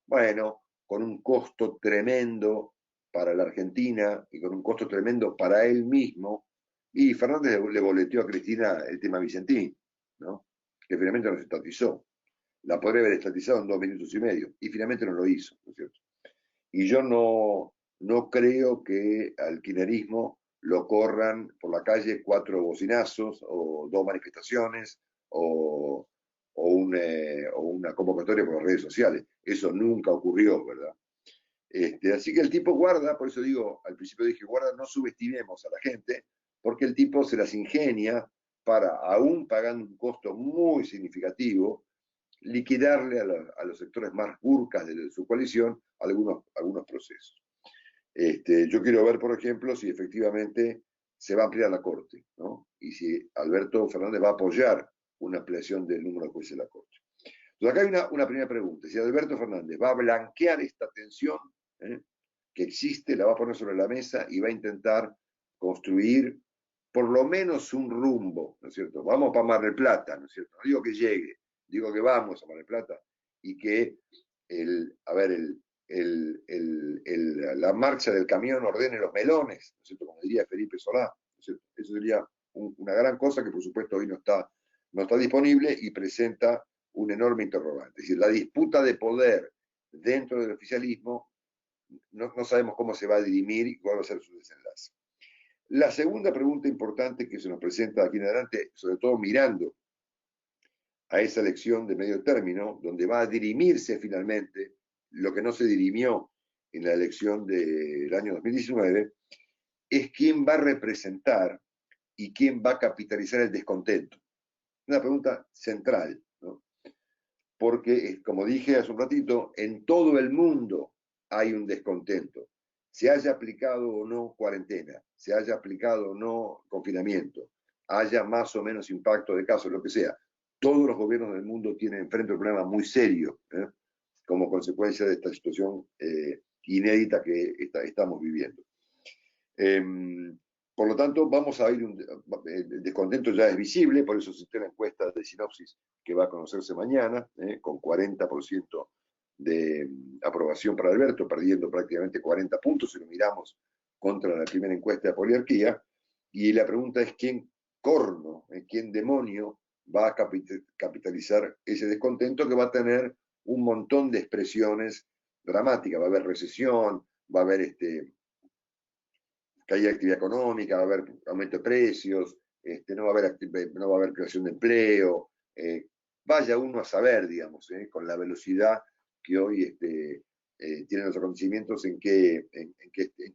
S1: bueno, con un costo tremendo para la Argentina y con un costo tremendo para él mismo, y Fernández le boleteó a Cristina el tema Vicentín, ¿no? Que finalmente no se estatizó. La podría haber estatizado en 2 minutos y medio, y finalmente no lo hizo, ¿no es cierto? Y yo no creo que al kirchnerismo lo corran por la calle 4 bocinazos o 2 manifestaciones o una convocatoria por las redes sociales. Eso nunca ocurrió, ¿verdad? Así que el tipo guarda, por eso digo, al principio dije, guarda, no subestimemos a la gente, porque el tipo se las ingenia para, aún pagando un costo muy significativo, liquidarle a los sectores más burcas de su coalición algunos procesos. Yo quiero ver, por ejemplo, si efectivamente se va a ampliar la Corte, ¿no? Y si Alberto Fernández va a apoyar una ampliación del número de jueces de la Corte. Entonces acá hay una primera pregunta. Si Alberto Fernández va a blanquear esta tensión que existe, la va a poner sobre la mesa y va a intentar construir por lo menos un rumbo, ¿no es cierto? Vamos para Mar del Plata, ¿no es cierto? No digo que llegue, digo que vamos a Mar del Plata y que la marcha del camión ordene los melones, ¿no es cierto? Como diría Felipe Solá, ¿no es cierto? Eso sería una gran cosa que por supuesto hoy no está disponible y presenta un enorme interrogante. Es decir, la disputa de poder dentro del oficialismo no sabemos cómo se va a dirimir y cuál va a ser su desenlace. La segunda pregunta importante que se nos presenta aquí en adelante, sobre todo mirando a esa elección de medio término, donde va a dirimirse finalmente lo que no se dirimió en la elección del año 2019, es quién va a representar y quién va a capitalizar el descontento. Una pregunta central, ¿no? Porque, como dije hace un ratito, en todo el mundo hay un descontento. Se haya aplicado o no cuarentena, se haya aplicado o no confinamiento, haya más o menos impacto de casos, lo que sea. Todos los gobiernos del mundo tienen enfrente un problema muy serio como consecuencia de esta situación inédita que estamos viviendo. Por lo tanto, vamos a ir, el descontento ya es visible, por eso se tiene la encuesta de sinopsis que va a conocerse mañana, con 40% de aprobación para Alberto, perdiendo prácticamente 40 puntos si lo miramos contra la primera encuesta de poliarquía. Y la pregunta es quién corno, quién demonio va a capitalizar ese descontento que va a tener un montón de expresiones dramáticas. Va a haber recesión, va a haber caída de actividad económica, va a haber aumento de precios, no va a haber creación de empleo. Vaya uno a saber, digamos, con la velocidad que hoy tienen los acontecimientos en qué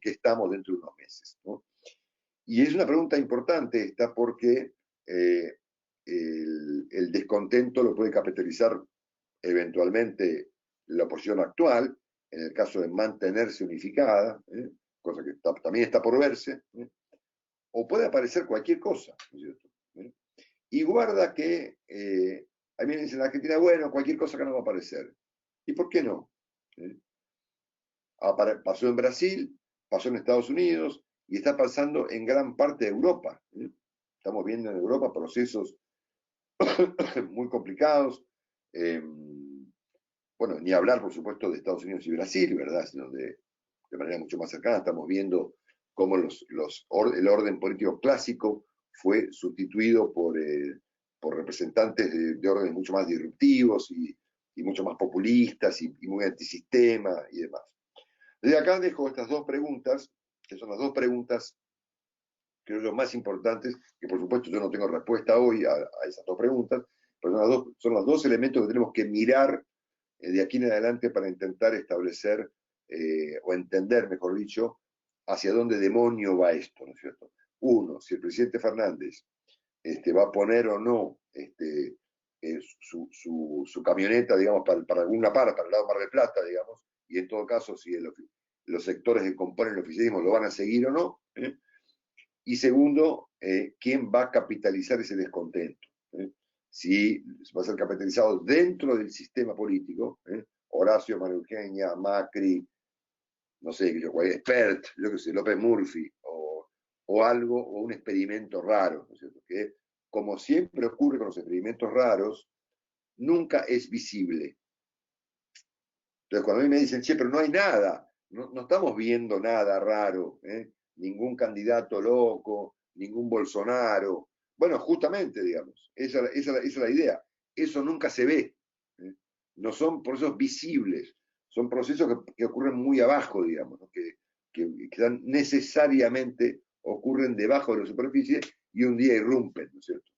S1: estamos dentro de unos meses, ¿no? Y es una pregunta importante esta porque el descontento lo puede capitalizar eventualmente la oposición actual, en el caso de mantenerse unificada, cosa que también está por verse, o puede aparecer cualquier cosa, ¿no es cierto? Y guarda que a mí me dicen en Argentina, bueno, cualquier cosa que no va a aparecer. ¿Y por qué no? Pasó en Brasil, pasó en Estados Unidos y está pasando en gran parte de Europa. Estamos viendo en Europa procesos muy complicados. Bueno, ni hablar, por supuesto, de Estados Unidos y Brasil, ¿verdad? Sino de manera mucho más cercana estamos viendo cómo el orden político clásico fue sustituido por representantes de órdenes mucho más disruptivos y mucho más populistas y muy antisistema y demás. Desde acá dejo estas dos preguntas, que son las dos preguntas, creo yo, más importantes, que por supuesto yo no tengo respuesta hoy a esas dos preguntas, pero son los dos elementos que tenemos que mirar de aquí en adelante para intentar establecer o entender, mejor dicho, hacia dónde demonio va esto, ¿no es cierto? Uno, si el presidente Fernández va a poner o no su camioneta, digamos, para alguna parte, para el lado de Mar del Plata, digamos, y en todo caso, si los sectores que componen el oficialismo lo van a seguir o no. Y segundo, ¿quién va a capitalizar ese descontento? Si va a ser capitalizado dentro del sistema político, Horacio, María Eugenia, Macri, no sé, Expert, yo qué sé, López Murphy, o algo, o un experimento raro, ¿no es cierto? Que, como siempre ocurre con los experimentos raros, nunca es visible. Entonces, cuando a mí me dicen, che, pero no hay nada, no estamos viendo nada raro, ningún candidato loco, ningún Bolsonaro. Bueno, justamente, digamos, esa es la idea. Eso nunca se ve. No son procesos visibles, son procesos que ocurren muy abajo, digamos, ¿no? que necesariamente ocurren debajo de la superficie y un día irrumpen, ¿no es cierto?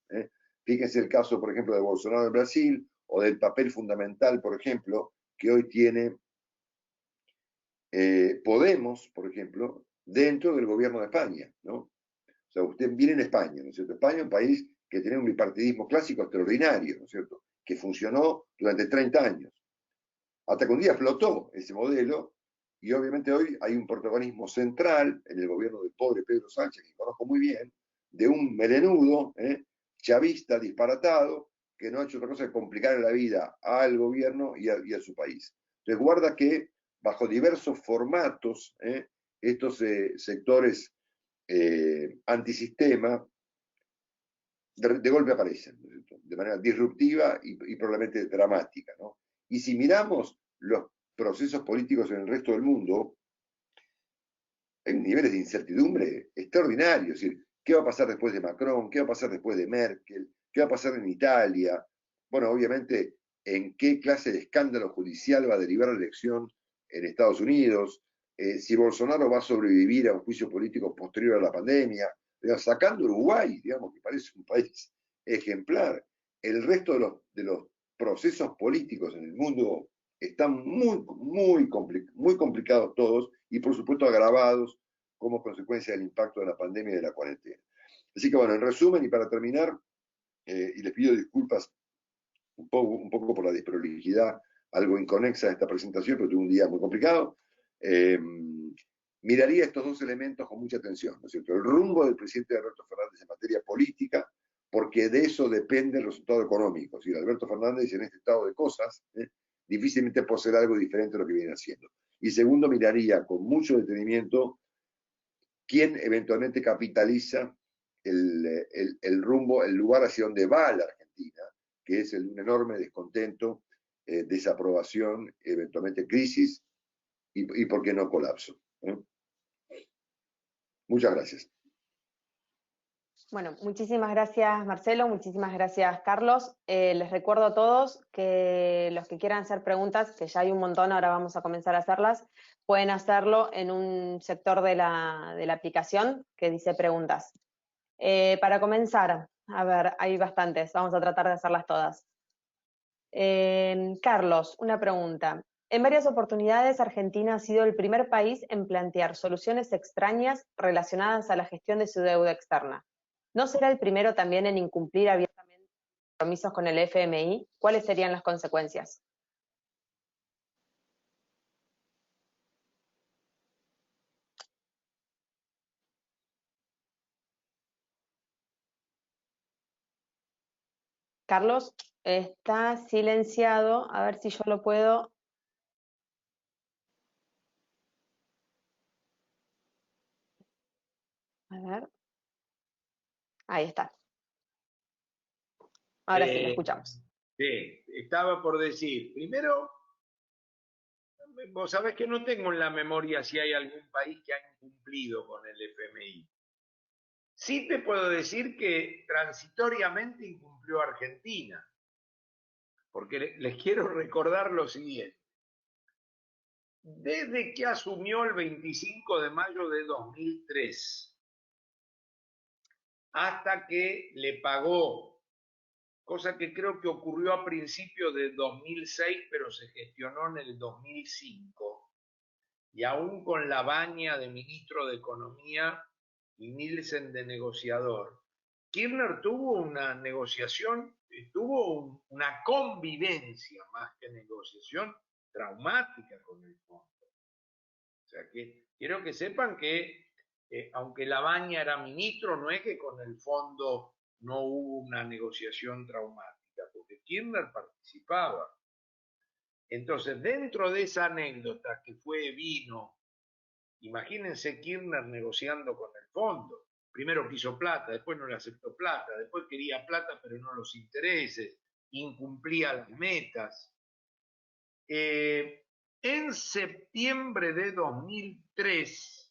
S1: Fíjense el caso, por ejemplo, de Bolsonaro en Brasil, o del papel fundamental, por ejemplo, que hoy tiene Podemos, por ejemplo, dentro del gobierno de España, ¿no? O sea, usted viene en España, ¿no es cierto? España es un país que tiene un bipartidismo clásico extraordinario, ¿no es cierto? Que funcionó durante 30 años. Hasta que un día explotó ese modelo y obviamente hoy hay un protagonismo central en el gobierno del pobre Pedro Sánchez, que conozco muy bien, de un melenudo, chavista, disparatado, que no ha hecho otra cosa que complicar la vida al gobierno y a su país. Entonces guarda que bajo diversos formatos, estos sectores antisistema de golpe aparecen, ¿no? De manera disruptiva y probablemente dramática, ¿no? Y si miramos los procesos políticos en el resto del mundo, hay niveles de incertidumbre extraordinarios. Es decir, ¿qué va a pasar después de Macron? ¿Qué va a pasar después de Merkel? ¿Qué va a pasar en Italia? Bueno, obviamente, ¿en qué clase de escándalo judicial va a derivar la elección en Estados Unidos? Si Bolsonaro va a sobrevivir a un juicio político posterior a la pandemia, sacando Uruguay, digamos, que parece un país ejemplar. El resto de los procesos políticos en el mundo están muy complicados todos y por supuesto agravados como consecuencia del impacto de la pandemia y de la cuarentena. Así que bueno, en resumen y para terminar, y les pido disculpas un poco por la desprolijidad, algo inconexa de esta presentación, pero tuve un día muy complicado, miraría estos dos elementos con mucha atención, ¿no es cierto? El rumbo del presidente Alberto Fernández en materia política, porque de eso depende el resultado económico. Si Alberto Fernández en este estado de cosas, difícilmente puede ser algo diferente a lo que viene haciendo. Y segundo, miraría con mucho detenimiento quién eventualmente capitaliza el rumbo, el lugar hacia donde va la Argentina, que es un enorme descontento, desaprobación, eventualmente crisis y por qué no colapso. Muchas gracias.
S2: Bueno, muchísimas gracias Marcelo, muchísimas gracias Carlos. Les recuerdo a todos que los que quieran hacer preguntas, que ya hay un montón, ahora vamos a comenzar a hacerlas, pueden hacerlo en un sector de la aplicación que dice preguntas. Para comenzar, a ver, hay bastantes, vamos a tratar de hacerlas todas. Carlos, una pregunta. En varias oportunidades, Argentina ha sido el primer país en plantear soluciones extrañas relacionadas a la gestión de su deuda externa. ¿No será el primero también en incumplir abiertamente compromisos con el FMI? ¿Cuáles serían las consecuencias? Carlos, está silenciado. A ver si yo lo puedo. A ver. Ahí está. Ahora sí, lo escuchamos.
S3: Sí, estaba por decir, primero, vos sabés que no tengo en la memoria si hay algún país que ha incumplido con el FMI. Sí te puedo decir que transitoriamente incumplió Argentina, porque les quiero recordar lo siguiente. Desde que asumió el 25 de mayo de 2003 hasta que le pagó, cosa que creo que ocurrió a principios de 2006, pero se gestionó en el 2005, y aún con la baña de ministro de Economía y Nielsen de negociador, Kirchner tuvo una negociación, tuvo una convivencia más que negociación traumática con el fondo. O sea que quiero que sepan que aunque Labaña era ministro, no es que con el fondo no hubo una negociación traumática, porque Kirchner participaba. Entonces, dentro de esa anécdota que vino, imagínense Kirchner negociando con el fondo. Primero quiso plata, después no le aceptó plata, después quería plata pero no los intereses, incumplía las metas. En septiembre de 2003,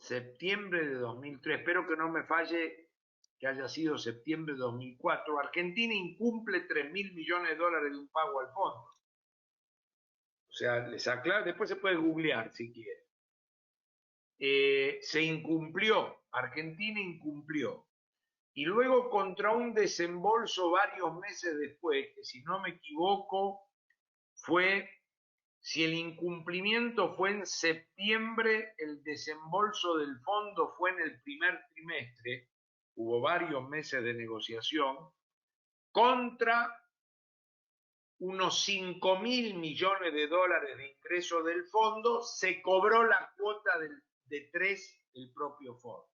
S3: espero que no me falle que haya sido septiembre de 2004, Argentina incumple 3.000 millones de dólares de un pago al fondo. O sea, les aclaro, después se puede googlear si quiere. Se incumplió, Argentina incumplió. Y luego contra un desembolso varios meses después, que si no me equivoco, si el incumplimiento fue en septiembre, el desembolso del fondo fue en el primer trimestre, hubo varios meses de negociación, contra unos 5.000 millones de dólares de ingreso del fondo, se cobró la cuota de 3 del propio fondo.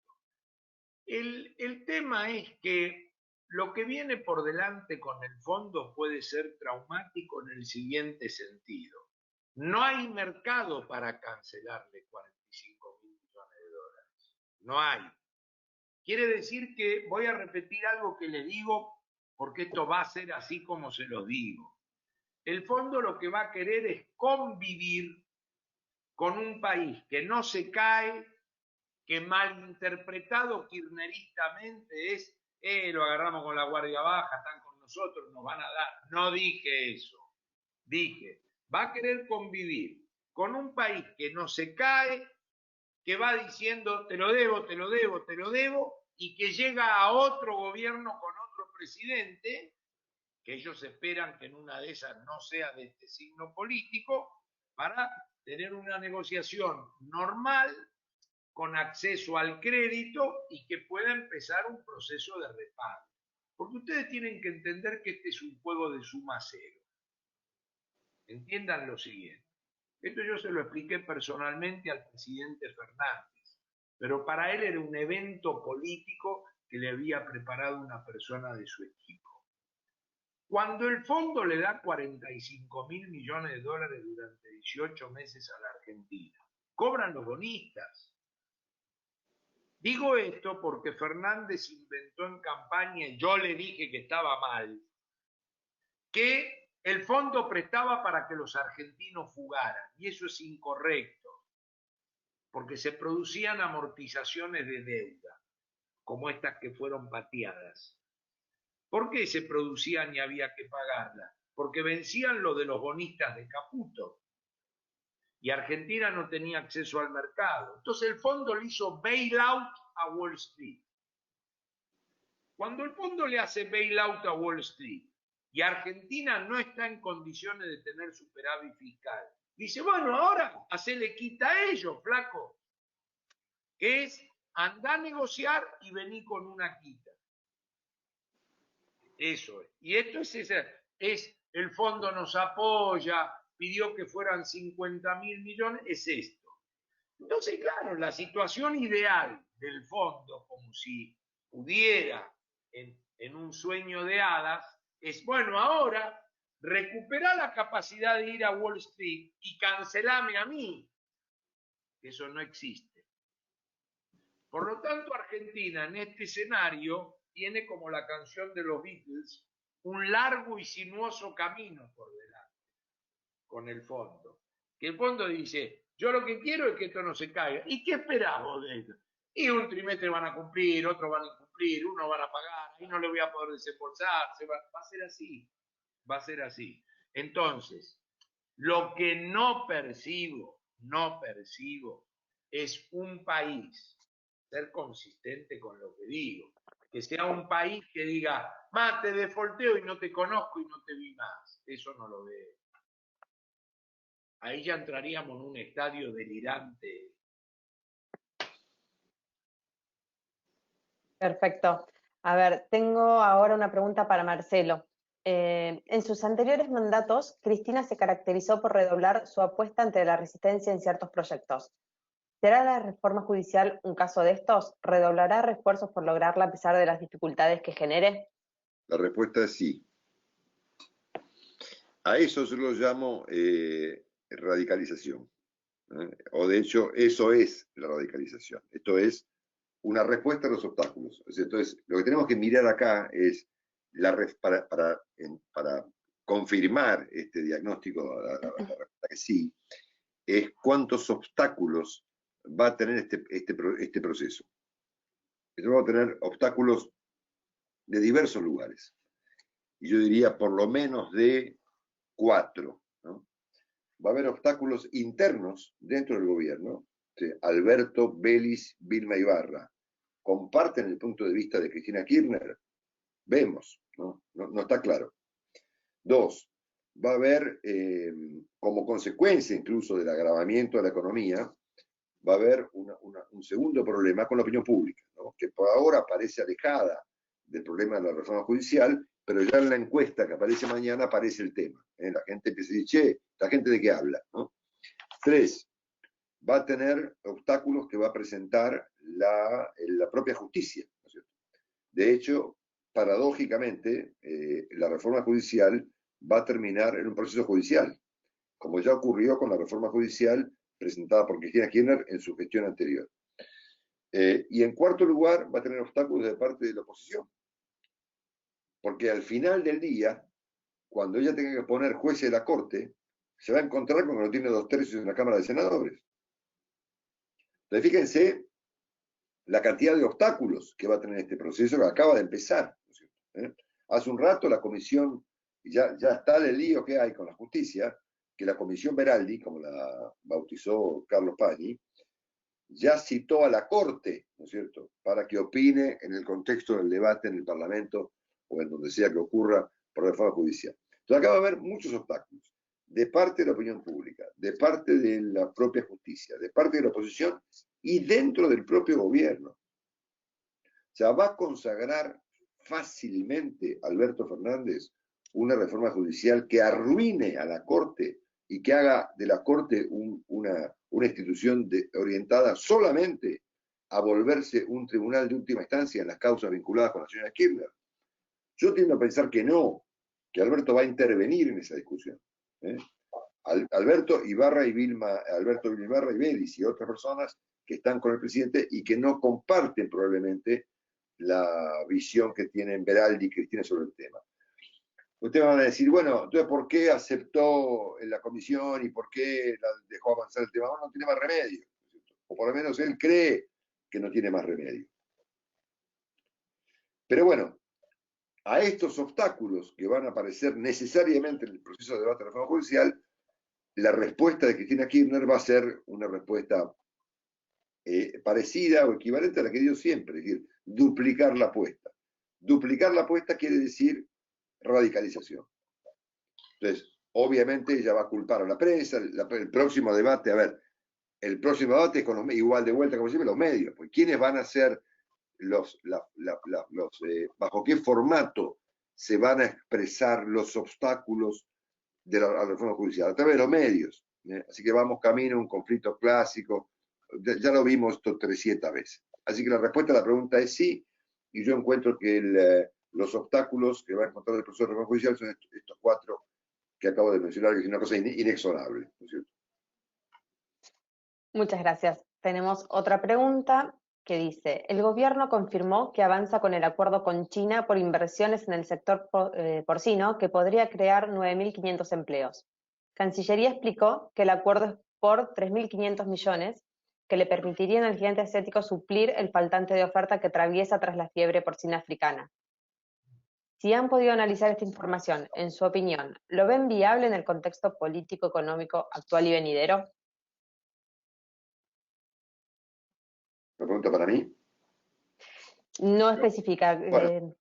S3: El tema es que lo que viene por delante con el fondo puede ser traumático en el siguiente sentido. No hay mercado para cancelarle 45.000 millones de dólares. No hay. Quiere decir que, voy a repetir algo que les digo, porque esto va a ser así como se los digo. El fondo lo que va a querer es convivir con un país que no se cae, que malinterpretado kirchneristamente es, lo agarramos con la guardia baja, están con nosotros, nos van a dar. No dije eso. Dije, va a querer convivir con un país que no se cae, que va diciendo te lo debo, te lo debo, te lo debo, y que llega a otro gobierno con otro presidente, que ellos esperan que en una de esas no sea de este signo político, para tener una negociación normal, con acceso al crédito y que pueda empezar un proceso de repago. Porque ustedes tienen que entender que este es un juego de suma cero. Entiendan lo siguiente. Esto yo se lo expliqué personalmente al presidente Fernández, pero para él era un evento político que le había preparado una persona de su equipo. Cuando el fondo le da 45.000 millones de dólares durante 18 meses a la Argentina, cobran los bonistas. Digo esto porque Fernández inventó en campaña, y yo le dije que estaba mal, que el fondo prestaba para que los argentinos fugaran, y eso es incorrecto, porque se producían amortizaciones de deuda, como estas que fueron pateadas. ¿Por qué se producían y había que pagarlas? Porque vencían lo de los bonistas de Caputo, y Argentina no tenía acceso al mercado. Entonces el fondo le hizo bailout a Wall Street. Cuando el fondo le hace bailout a Wall Street y Argentina no está en condiciones de tener superávit fiscal, dice, bueno, ahora hacele quita a ellos, flaco, que es andá a negociar y vení con una quita. Eso es. Y esto es el fondo nos apoya, pidió que fueran 50.000 millones, es esto. Entonces, claro, la situación ideal del fondo, como si pudiera en un sueño de hadas, es, bueno, ahora recuperar la capacidad de ir a Wall Street y cancelarme a mí. Eso no existe. Por lo tanto, Argentina en este escenario tiene, como la canción de los Beatles, un largo y sinuoso camino por delante con el fondo. Que el fondo dice, yo lo que quiero es que esto no se caiga. ¿Y qué esperamos de esto? Y un trimestre van a cumplir, otro van a incumplir, uno van a pagar, y no le voy a poder desembolsar, va a ser así, va a ser así. Entonces, lo que no percibo es un país, ser consistente con lo que digo, que sea un país que diga, te defolteo y no te conozco y no te vi más. Eso no lo veo. Ahí ya entraríamos en un estadio delirante.
S2: Perfecto. A ver, tengo ahora una pregunta para Marcelo. En sus anteriores mandatos, Cristina se caracterizó por redoblar su apuesta ante la resistencia en ciertos proyectos. ¿Será la reforma judicial un caso de estos? ¿Redoblará refuerzos por lograrla a pesar de las dificultades que genere?
S1: La respuesta es sí. A eso yo lo llamo radicalización. O de hecho, eso es la radicalización. Esto es una respuesta a los obstáculos. Entonces, lo que tenemos que mirar acá es, para confirmar este diagnóstico, la respuesta que sí, es cuántos obstáculos va a tener este proceso. Entonces vamos a tener obstáculos de diversos lugares. Y yo diría por lo menos de 4, ¿no? Va a haber obstáculos internos dentro del gobierno. Alberto, Belis, Vilma Ibarra comparten el punto de vista de Cristina Kirchner. Vemos, ¿no? No está claro. 2, va a haber, como consecuencia incluso del agravamiento de la economía, va a haber un segundo problema con la opinión pública, ¿no? Que por ahora parece alejada del problema de la reforma judicial, pero ya en la encuesta que aparece mañana aparece el tema. La gente empieza a decir, che, ¿la gente de qué habla? ¿No? 3, va a tener obstáculos que va a presentar la propia justicia, ¿no es cierto? De hecho, paradójicamente, la reforma judicial va a terminar en un proceso judicial, como ya ocurrió con la reforma judicial presentada por Cristina Kirchner en su gestión anterior. Y en cuarto lugar, va a tener obstáculos de parte de la oposición, porque al final del día, cuando ella tenga que poner jueces de la Corte, se va a encontrar con que no tiene 2/3 en la Cámara de Senadores. Entonces, fíjense la cantidad de obstáculos que va a tener este proceso que acaba de empezar, ¿no es cierto? Hace un rato la comisión, ya está el lío que hay con la justicia, que la comisión Veraldi, como la bautizó Carlos Pañi, ya citó a la Corte, ¿no es cierto?, para que opine en el contexto del debate en el Parlamento o en donde sea que ocurra por reforma judicial. Entonces acá va a haber muchos obstáculos, de parte de la opinión pública, de parte de la propia justicia, de parte de la oposición y dentro del propio gobierno. O sea, va a consagrar fácilmente Alberto Fernández una reforma judicial que arruine a la Corte y que haga de la Corte una institución orientada solamente a volverse un tribunal de última instancia en las causas vinculadas con la señora Kirchner. Yo tiendo a pensar que no, que Alberto va a intervenir en esa discusión. Alberto Ibarra y Belis y otras personas que están con el presidente y que no comparten probablemente la visión que tienen Veraldi y Cristina sobre el tema. Ustedes van a decir, bueno, entonces, ¿por qué aceptó en la comisión y por qué dejó avanzar el tema? Bueno, no tiene más remedio, o por lo menos él cree que no tiene más remedio. Pero bueno, a estos obstáculos que van a aparecer necesariamente en el proceso de debate de la reforma judicial, la respuesta de Cristina Kirchner va a ser una respuesta parecida o equivalente a la que dio siempre, es decir, duplicar la apuesta. Duplicar la apuesta quiere decir radicalización. Entonces, obviamente ella va a culpar a la prensa, el próximo debate, el próximo debate es con igual de vuelta como siempre, los medios, pues ¿quiénes van a ser bajo qué formato se van a expresar los obstáculos de la reforma judicial? A través de los medios. Así que vamos camino a un conflicto clásico, ya lo vimos esto 300 veces. Así que la respuesta a la pregunta es sí, y yo encuentro que los obstáculos que va a encontrar el proceso de reforma judicial son estos 4 que acabo de mencionar, que es una cosa inexorable, ¿no es cierto?
S2: Muchas gracias. Tenemos otra pregunta que dice, el gobierno confirmó que avanza con el acuerdo con China por inversiones en el sector porcino que podría crear 9.500 empleos. Cancillería explicó que el acuerdo es por 3.500 millones que le permitirían al gigante asiático suplir el faltante de oferta que atraviesa tras la fiebre porcina africana. Si han podido analizar esta información, en su opinión, ¿lo ven viable en el contexto político-económico actual y venidero?
S1: ¿Una pregunta para mí?
S2: No especifica,
S1: Bueno,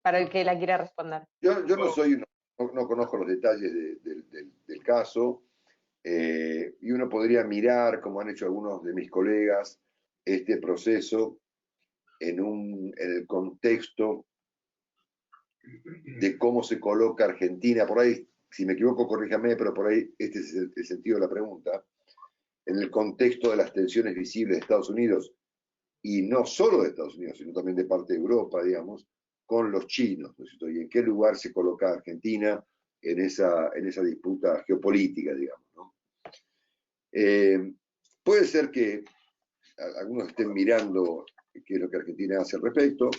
S2: para el que la quiera responder.
S1: yo no conozco los detalles del caso, y uno podría mirar, como han hecho algunos de mis colegas, este proceso en el contexto de cómo se coloca Argentina, por ahí, si me equivoco, corríjame, pero por ahí este es el sentido de la pregunta, en el contexto de las tensiones visibles de Estados Unidos, y no solo de Estados Unidos, sino también de parte de Europa, digamos, con los chinos, ¿no es cierto? Y en qué lugar se coloca Argentina en esa disputa geopolítica, digamos, ¿no? Puede ser que algunos estén mirando qué es lo que Argentina hace al respecto,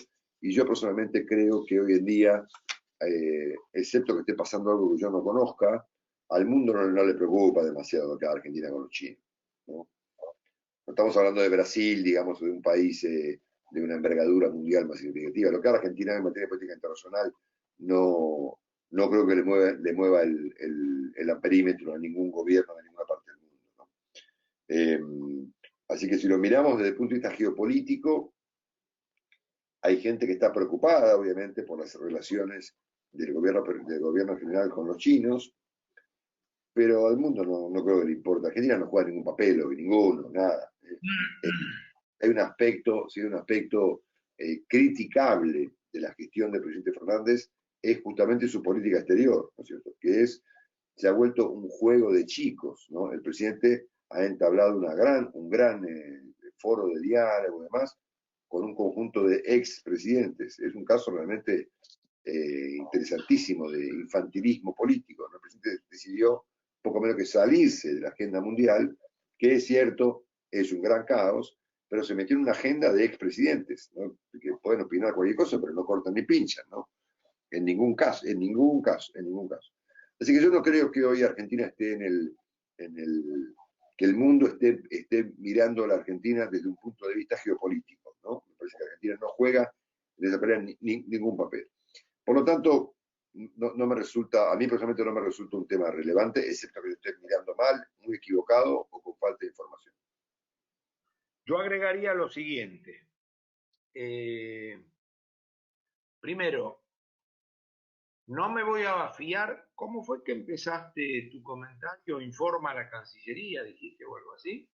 S1: y yo personalmente creo que hoy en día, excepto que esté pasando algo que yo no conozca, al mundo no le preocupa demasiado acá Argentina con los chinos, ¿no? No estamos hablando de Brasil, digamos, de un país de una envergadura mundial más significativa. Lo que Argentina en materia de política internacional no creo que le mueva el amperímetro a ningún gobierno de ninguna parte del mundo, ¿no? Así que si lo miramos desde el punto de vista geopolítico, hay gente que está preocupada, obviamente, por las relaciones del gobierno general con los chinos, pero al mundo no creo que le importa. Argentina no juega ningún papel, o ninguno, nada. Hay un aspecto, sí, un aspecto criticable de la gestión del presidente Fernández, es justamente su política exterior, ¿no es cierto? Se ha vuelto un juego de chicos, ¿no? El presidente ha entablado un gran foro de diálogo y demás con un conjunto de expresidentes. Es un caso realmente interesantísimo de infantilismo político, ¿no? El presidente decidió poco menos que salirse de la agenda mundial, que es cierto, es un gran caos, pero se metió en una agenda de expresidentes, ¿no? Que pueden opinar cualquier cosa, pero no cortan ni pinchan, ¿no? En ningún caso, en ningún caso, en ningún caso. Así que yo no creo que hoy Argentina esté que el mundo esté mirando a la Argentina desde un punto de vista geopolítico, ¿no? Me parece que Argentina no juega en esa pelea ningún papel. Por lo tanto, no me resulta, a mí personalmente no me resulta un tema relevante, excepto que lo esté mirando mal, muy equivocado o con falta de información.
S3: Yo agregaría lo siguiente. Primero, no me voy a fiar. ¿Cómo fue que empezaste tu comentario? Informa a la Cancillería, dijiste, o algo así.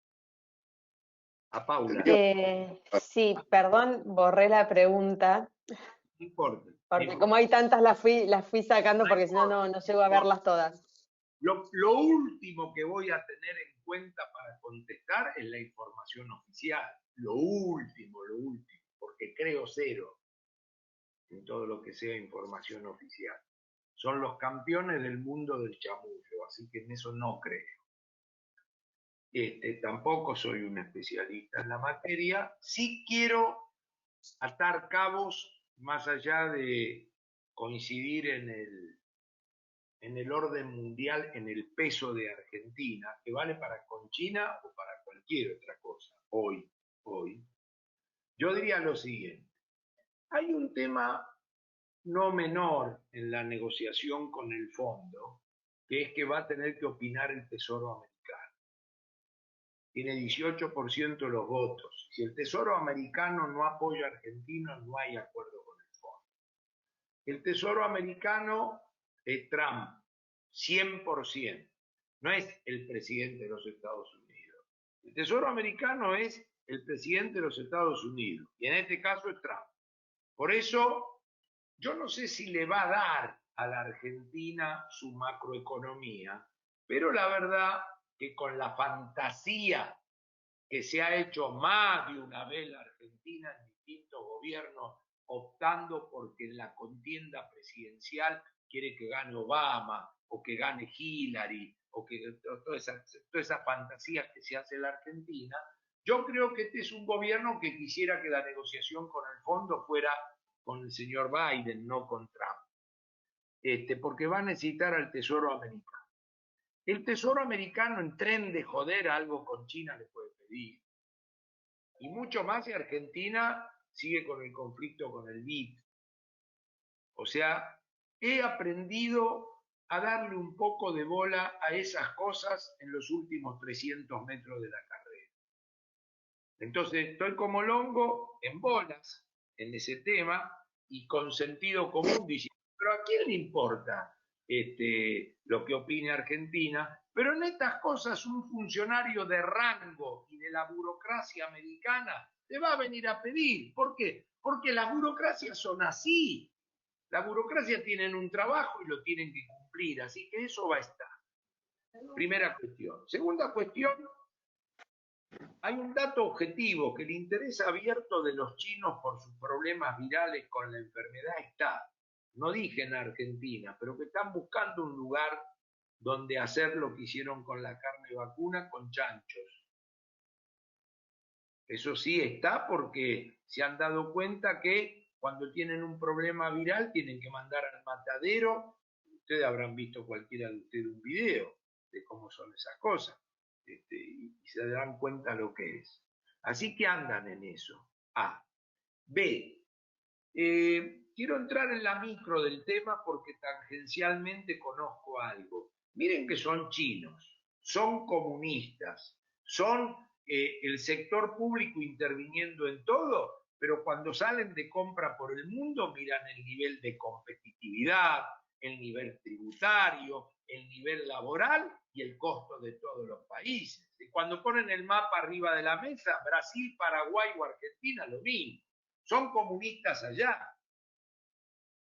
S3: A Paula.
S2: Sí, perdón, borré la pregunta,
S3: No importa.
S2: porque como hay tantas las fui sacando porque si no, no llego a verlas todas.
S3: Lo último que voy a tener en cuenta para contestar es la información oficial. Lo último, porque creo cero en todo lo que sea información oficial. Son los campeones del mundo del chamullo, así que en eso no creo. Tampoco soy un especialista en la materia. Sí quiero atar cabos más allá de coincidir en el orden mundial, en el peso de Argentina, que vale para con China o para cualquier otra cosa, hoy. Yo diría lo siguiente. Hay un tema no menor en la negociación con el fondo, que es que va a tener que opinar el Tesoro americano. Tiene 18% de los votos. Si el Tesoro americano no apoya a Argentina, no hay acuerdo con el fondo. El Tesoro americano es Trump, 100%. No es el presidente de los Estados Unidos. El Tesoro americano es el presidente de los Estados Unidos, y en este caso es Trump. Por eso, yo no sé si le va a dar a la Argentina su macroeconomía, pero la verdad que con la fantasía que se ha hecho más de una vez la Argentina en distintos gobiernos, optando porque en la contienda presidencial quiere que gane Obama o que gane Hillary o que todas esas fantasías que se hace en la Argentina, yo creo que este es un gobierno que quisiera que la negociación con el fondo fuera con el señor Biden, no con Trump, porque va a necesitar al Tesoro americano. El Tesoro americano, en tren de joder algo con China, le puede pedir. Y mucho más si Argentina sigue con el conflicto con el BID. O sea, he aprendido a darle un poco de bola a esas cosas en los últimos 300 metros de la carrera. Entonces, estoy como longo en bolas en ese tema y con sentido común diciendo, pero ¿a quién le importa lo que opine Argentina, pero en estas cosas un funcionario de rango y de la burocracia americana te va a venir a pedir. ¿Por qué? Porque las burocracias son así. Las burocracias tienen un trabajo y lo tienen que cumplir, así que eso va a estar. Primera cuestión. Segunda cuestión, hay un dato objetivo, que el interés abierto de los chinos por sus problemas virales con la enfermedad está. No dije en Argentina, pero que están buscando un lugar donde hacer lo que hicieron con la carne vacuna con chanchos. Eso sí está, porque se han dado cuenta que cuando tienen un problema viral tienen que mandar al matadero. Ustedes habrán visto, cualquiera de ustedes, un video de cómo son esas cosas, y se darán cuenta lo que es. Así que andan en eso. A. B. Quiero entrar en la micro del tema porque tangencialmente conozco algo. Miren que son chinos, son comunistas, son el sector público interviniendo en todo, pero cuando salen de compra por el mundo miran el nivel de competitividad, el nivel tributario, el nivel laboral y el costo de todos los países. Y cuando ponen el mapa arriba de la mesa, Brasil, Paraguay o Argentina, lo mismo. Son comunistas allá.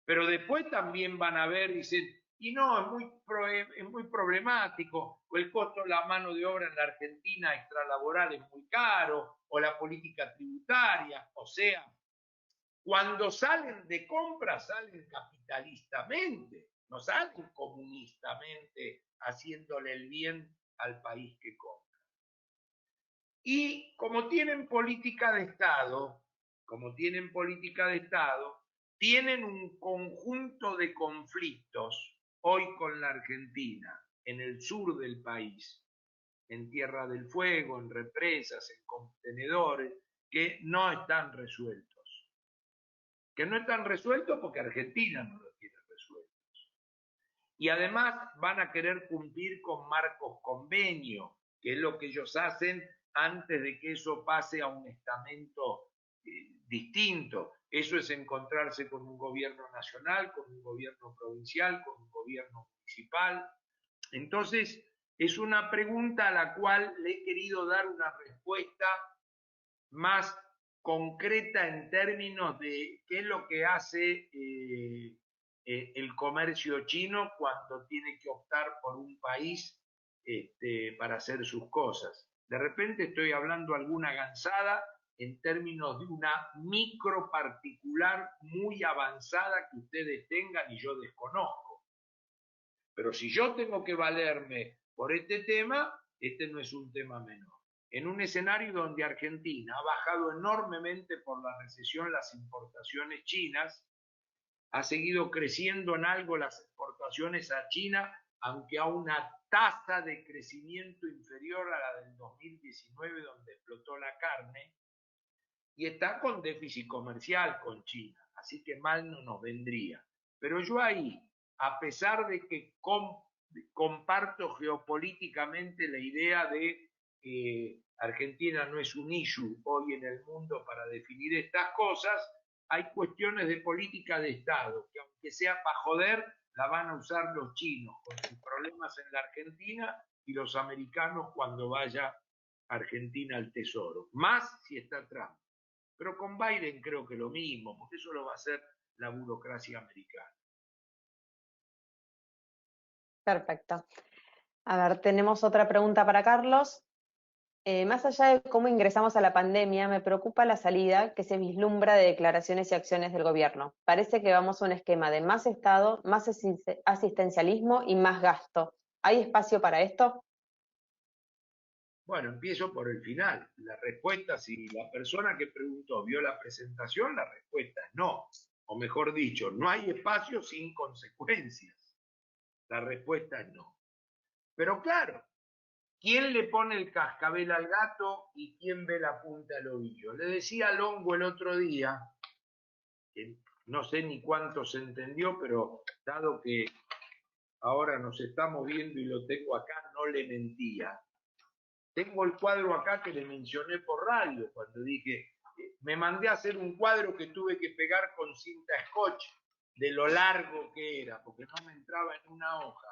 S3: Pero después también van a ver, dicen, y no, es muy problemático, o el costo de la mano de obra en la Argentina extralaboral es muy caro, o la política tributaria. O sea, cuando salen de compra, salen capitalistamente, no salen comunistamente haciéndole el bien al país que compra. Y como tienen política de Estado, tienen un conjunto de conflictos hoy con la Argentina, en el sur del país, en Tierra del Fuego, en represas, en contenedores, que no están resueltos. Que no están resueltos porque Argentina no los tiene resueltos. Y además van a querer cumplir con marcos convenio, que es lo que ellos hacen antes de que eso pase a un estamento distinto. Eso es encontrarse con un gobierno nacional, con un gobierno provincial, con un gobierno municipal. Entonces, es una pregunta a la cual le he querido dar una respuesta más concreta en términos de qué es lo que hace el comercio chino cuando tiene que optar por un país para hacer sus cosas. De repente estoy hablando alguna gansada en términos de una micro particular muy avanzada que ustedes tengan y yo desconozco. Pero si yo tengo que valerme por este tema, este no es un tema menor. En un escenario donde Argentina ha bajado enormemente por la recesión las importaciones chinas, ha seguido creciendo en algo las exportaciones a China, aunque a una tasa de crecimiento inferior a la del 2019, donde explotó la carne, y está con déficit comercial con China, así que mal no nos vendría. Pero yo ahí, a pesar de que comparto geopolíticamente la idea de que Argentina no es un issue hoy en el mundo para definir estas cosas, hay cuestiones de política de Estado que, aunque sea para joder, la van a usar los chinos con sus problemas en la Argentina y los americanos cuando vaya Argentina al Tesoro. Más si está Trump. Pero con Biden creo que lo mismo, porque eso lo va a hacer la burocracia americana.
S2: Perfecto. A ver, tenemos otra pregunta para Carlos. Más allá de cómo ingresamos a la pandemia, me preocupa la salida que se vislumbra de declaraciones y acciones del gobierno. Parece que vamos a un esquema de más Estado, más asistencialismo y más gasto. ¿Hay espacio para esto?
S3: Bueno, empiezo por el final. La respuesta, si la persona que preguntó vio la presentación, la respuesta es no. O mejor dicho, no hay espacio sin consecuencias. La respuesta es no. Pero claro, ¿quién le pone el cascabel al gato y quién ve la punta al ovillo? Le decía a Longo el otro día, que no sé ni cuánto se entendió, pero dado que ahora nos estamos viendo y lo tengo acá, no le mentía. Tengo el cuadro acá que le mencioné por radio, cuando dije, me mandé a hacer un cuadro que tuve que pegar con cinta scotch de lo largo que era, porque no me entraba en una hoja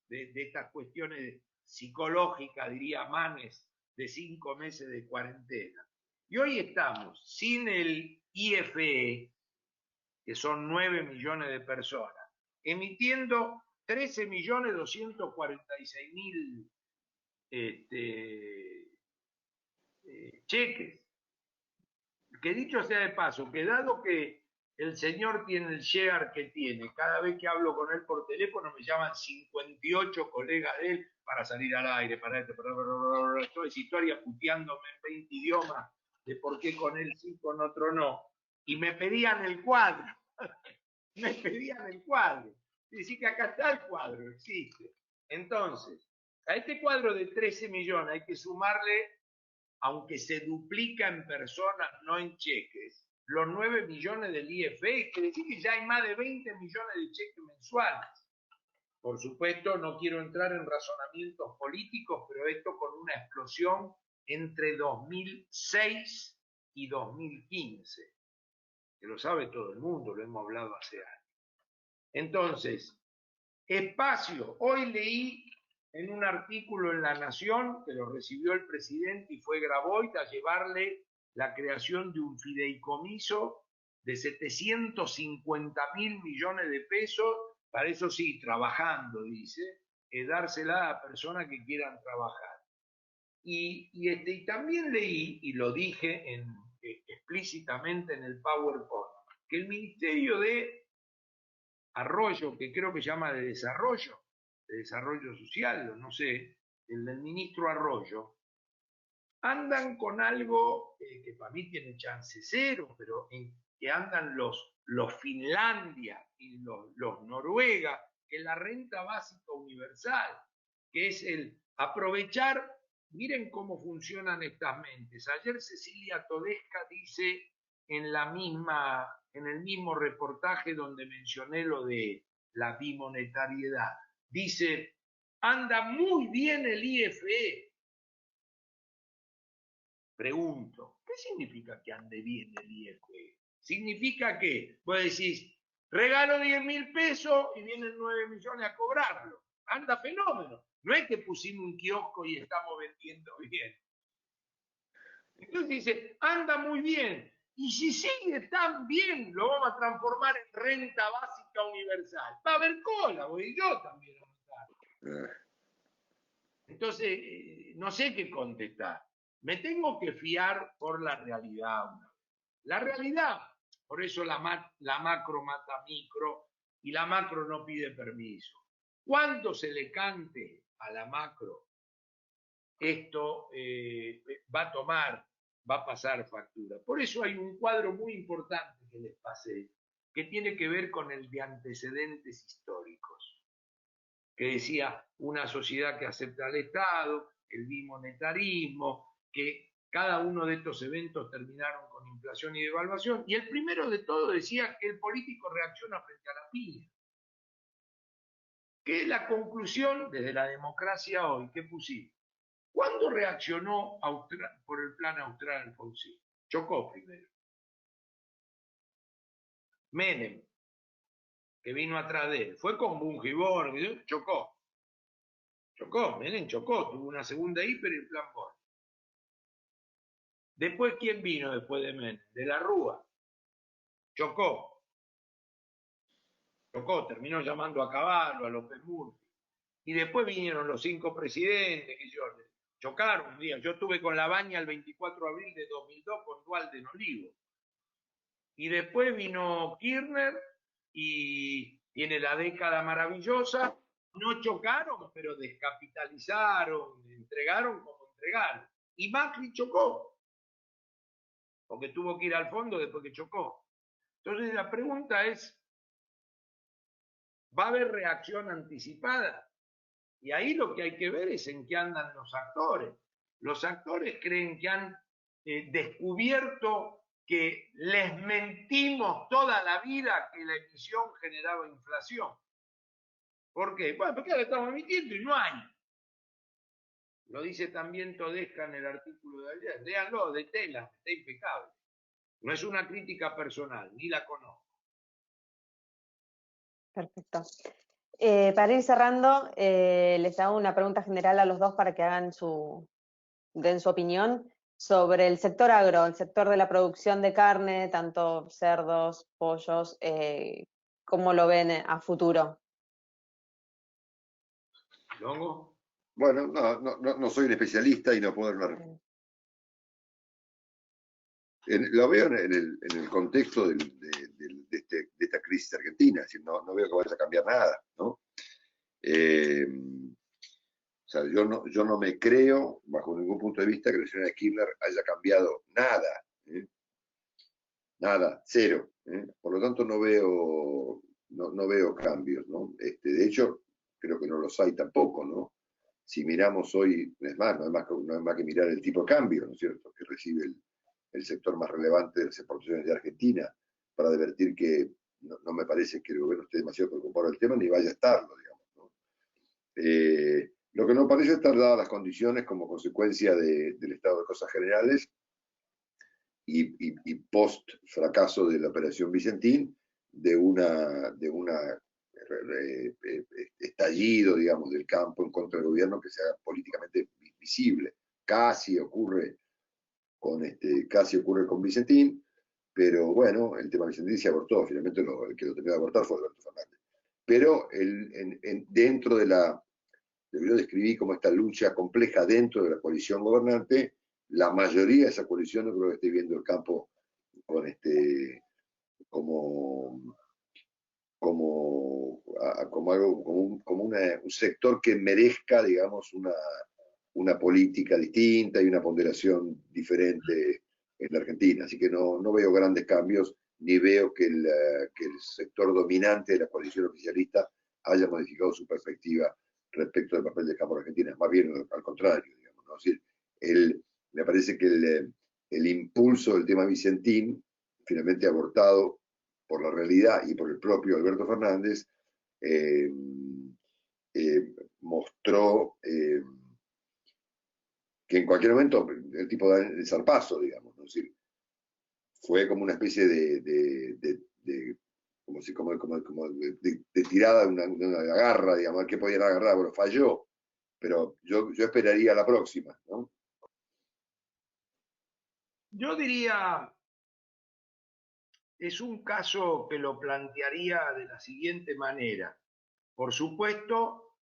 S3: de estas cuestiones psicológicas, diría Manes, de 5 meses de cuarentena. Y hoy estamos sin el IFE, que son 9 millones de personas, emitiendo 13.246.000 cheques. Que dicho sea de paso, que dado que el señor tiene el share que tiene, cada vez que hablo con él por teléfono me llaman 58 colegas de él para salir al aire, para esto, para toda esa historia puteándome en 20 idiomas de por qué con él sí, con otro no. Y me pedían el cuadro. Me pedían el cuadro. Y decir que acá está el cuadro, existe. Entonces, a este cuadro de 13 millones hay que sumarle, aunque se duplica en personas, no en cheques, los 9 millones del IFE, quiere decir que ya hay más de 20 millones de cheques mensuales. Por supuesto, no quiero entrar en razonamientos políticos, pero esto con una explosión entre 2006 y 2015, que lo sabe todo el mundo, lo hemos hablado hace años. Entonces, espacio, hoy leí en un artículo en La Nación, que lo recibió el presidente y fue Grabois a llevarle la creación de un fideicomiso de 750.000 millones de pesos, para eso sí, trabajando, dice, dársela a personas que quieran trabajar. Y también leí, y lo dije explícitamente en el PowerPoint, que el Ministerio de Arroyo, que creo que se llama de Desarrollo Social, no sé, el del ministro Arroyo, andan con algo que para mí tiene chance cero, pero en que andan los Finlandia y los Noruega, que es la renta básica universal, que es el aprovechar, miren cómo funcionan estas mentes. Ayer Cecilia Todesca dice en el mismo reportaje donde mencioné lo de la bimonetariedad, dice, anda muy bien el IFE. Pregunto, ¿qué significa que ande bien el IFE? Significa que, vos decís, regalo 10.000 pesos y vienen 9 millones a cobrarlo. Anda fenómeno. No es que pusimos un kiosco y estamos vendiendo bien. Entonces dice, anda muy bien. Y si sigue tan bien, lo vamos a transformar en renta básica universal. Va a haber cola, voy yo también a notar. Entonces, no sé qué contestar. Me tengo que fiar por la realidad. La realidad, por eso la macro mata micro y la macro no pide permiso. Cuando se le cante a la macro, esto va a pasar factura. Por eso hay un cuadro muy importante que les pasé, que tiene que ver con el de antecedentes históricos, que decía una sociedad que acepta al Estado, el bimonetarismo, que cada uno de estos eventos terminaron con inflación y devaluación, y el primero de todo decía que el político reacciona frente a la piña. Que es la conclusión desde la democracia hoy que pusimos. ¿Cuándo reaccionó por el plan austral Alfonsín? Chocó primero. Menem, que vino atrás de él, fue con Bungiborg, chocó. Menem chocó, tuvo una segunda hiper y el plan Borg. Después, ¿quién vino después de Menem? De la Rúa. Chocó, terminó llamando a Caballo, a López Murphy. Y después vinieron los 5 presidentes, que chocaron un día. Yo estuve con Labaña el 24 de abril de 2002 con Dualde en Olivo. Y después vino Kirchner y tiene la década maravillosa. No chocaron, pero descapitalizaron, entregaron como entregaron. Y Macri chocó, porque tuvo que ir al fondo después que chocó. Entonces la pregunta es, ¿va a haber reacción anticipada? Y ahí lo que hay que ver es en qué andan los actores. Los actores creen que han descubierto que les mentimos toda la vida que la emisión generaba inflación. ¿Por qué? Bueno, porque ahora estamos emitiendo y no hay. Lo dice también Todesca en el artículo de ayer. Léanlo, de Tela, está impecable. No es una crítica personal, ni la conozco.
S2: Perfecto. Para ir cerrando, les hago una pregunta general a los dos para que den su opinión sobre el sector agro, el sector de la producción de carne, tanto cerdos, pollos, ¿cómo lo ven a futuro?
S3: ¿Longo?
S1: Bueno, no soy un especialista y no puedo dar una. Lo veo en el contexto de esta crisis argentina, es decir, no veo que vaya a cambiar nada, ¿no? O sea, yo no me creo, bajo ningún punto de vista, que la señora Kirchner haya cambiado nada, ¿eh? Nada, cero, ¿eh? Por lo tanto, no veo cambios, ¿no? De hecho, creo que no los hay tampoco, ¿no? Si miramos hoy, es más, no es más que mirar el tipo de cambio, ¿no es cierto?, que recibe el sector más relevante de las exportaciones de Argentina, para advertir que no me parece que el gobierno esté demasiado preocupado del tema, ni vaya a estarlo, digamos, ¿no? Lo que no parece estar dadas las condiciones como consecuencia del estado de cosas generales y post fracaso de la operación Vicentín, de una estallido, digamos, del campo en contra del gobierno que sea políticamente visible. Casi ocurre con Vicentín, pero bueno, el tema Vicentín se abortó, finalmente el que lo terminó de abortar fue Alberto Fernández. Pero dentro de lo que yo describí como esta lucha compleja dentro de la coalición gobernante, la mayoría de esa coalición no creo que esté viendo el campo con como, como algo, un sector que merezca, digamos, una política distinta y una ponderación diferente en la Argentina. Así que no veo grandes cambios, ni veo que el sector dominante de la coalición oficialista haya modificado su perspectiva respecto del papel del campo en Argentina. Más bien al contrario, digamos, ¿no? Es decir, me parece que el impulso del tema Vicentín, finalmente abortado por la realidad y por el propio Alberto Fernández, mostró que en cualquier momento el tipo da el zarpazo, digamos, ¿no? Es decir, fue como una especie de tirada de una garra, digamos, que podían agarrar, bueno, falló, pero yo esperaría la próxima, ¿no?
S3: Yo diría, es un caso que lo plantearía de la siguiente manera. Por supuesto,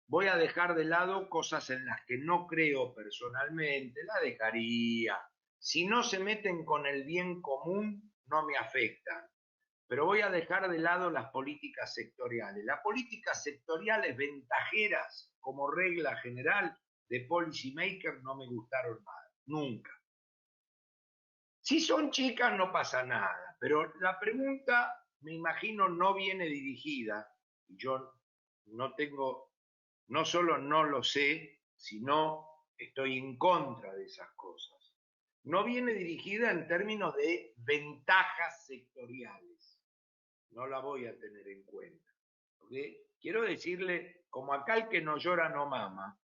S3: voy a dejar de lado cosas en las que no creo personalmente, la dejaría. Si no se meten con el bien común, no me afectan. Pero voy a dejar de lado las políticas sectoriales. Las políticas sectoriales ventajeras, como regla general, de policy maker no me gustaron nada, nunca. Si son chicas no pasa nada, pero la pregunta, me imagino, no viene dirigida. Yo no solo no lo sé, sino estoy en contra de esas cosas. No viene dirigida en términos de ventajas sectoriales. No la voy a tener en cuenta. ¿Okay? Quiero decirle, como acá el que no llora no mama,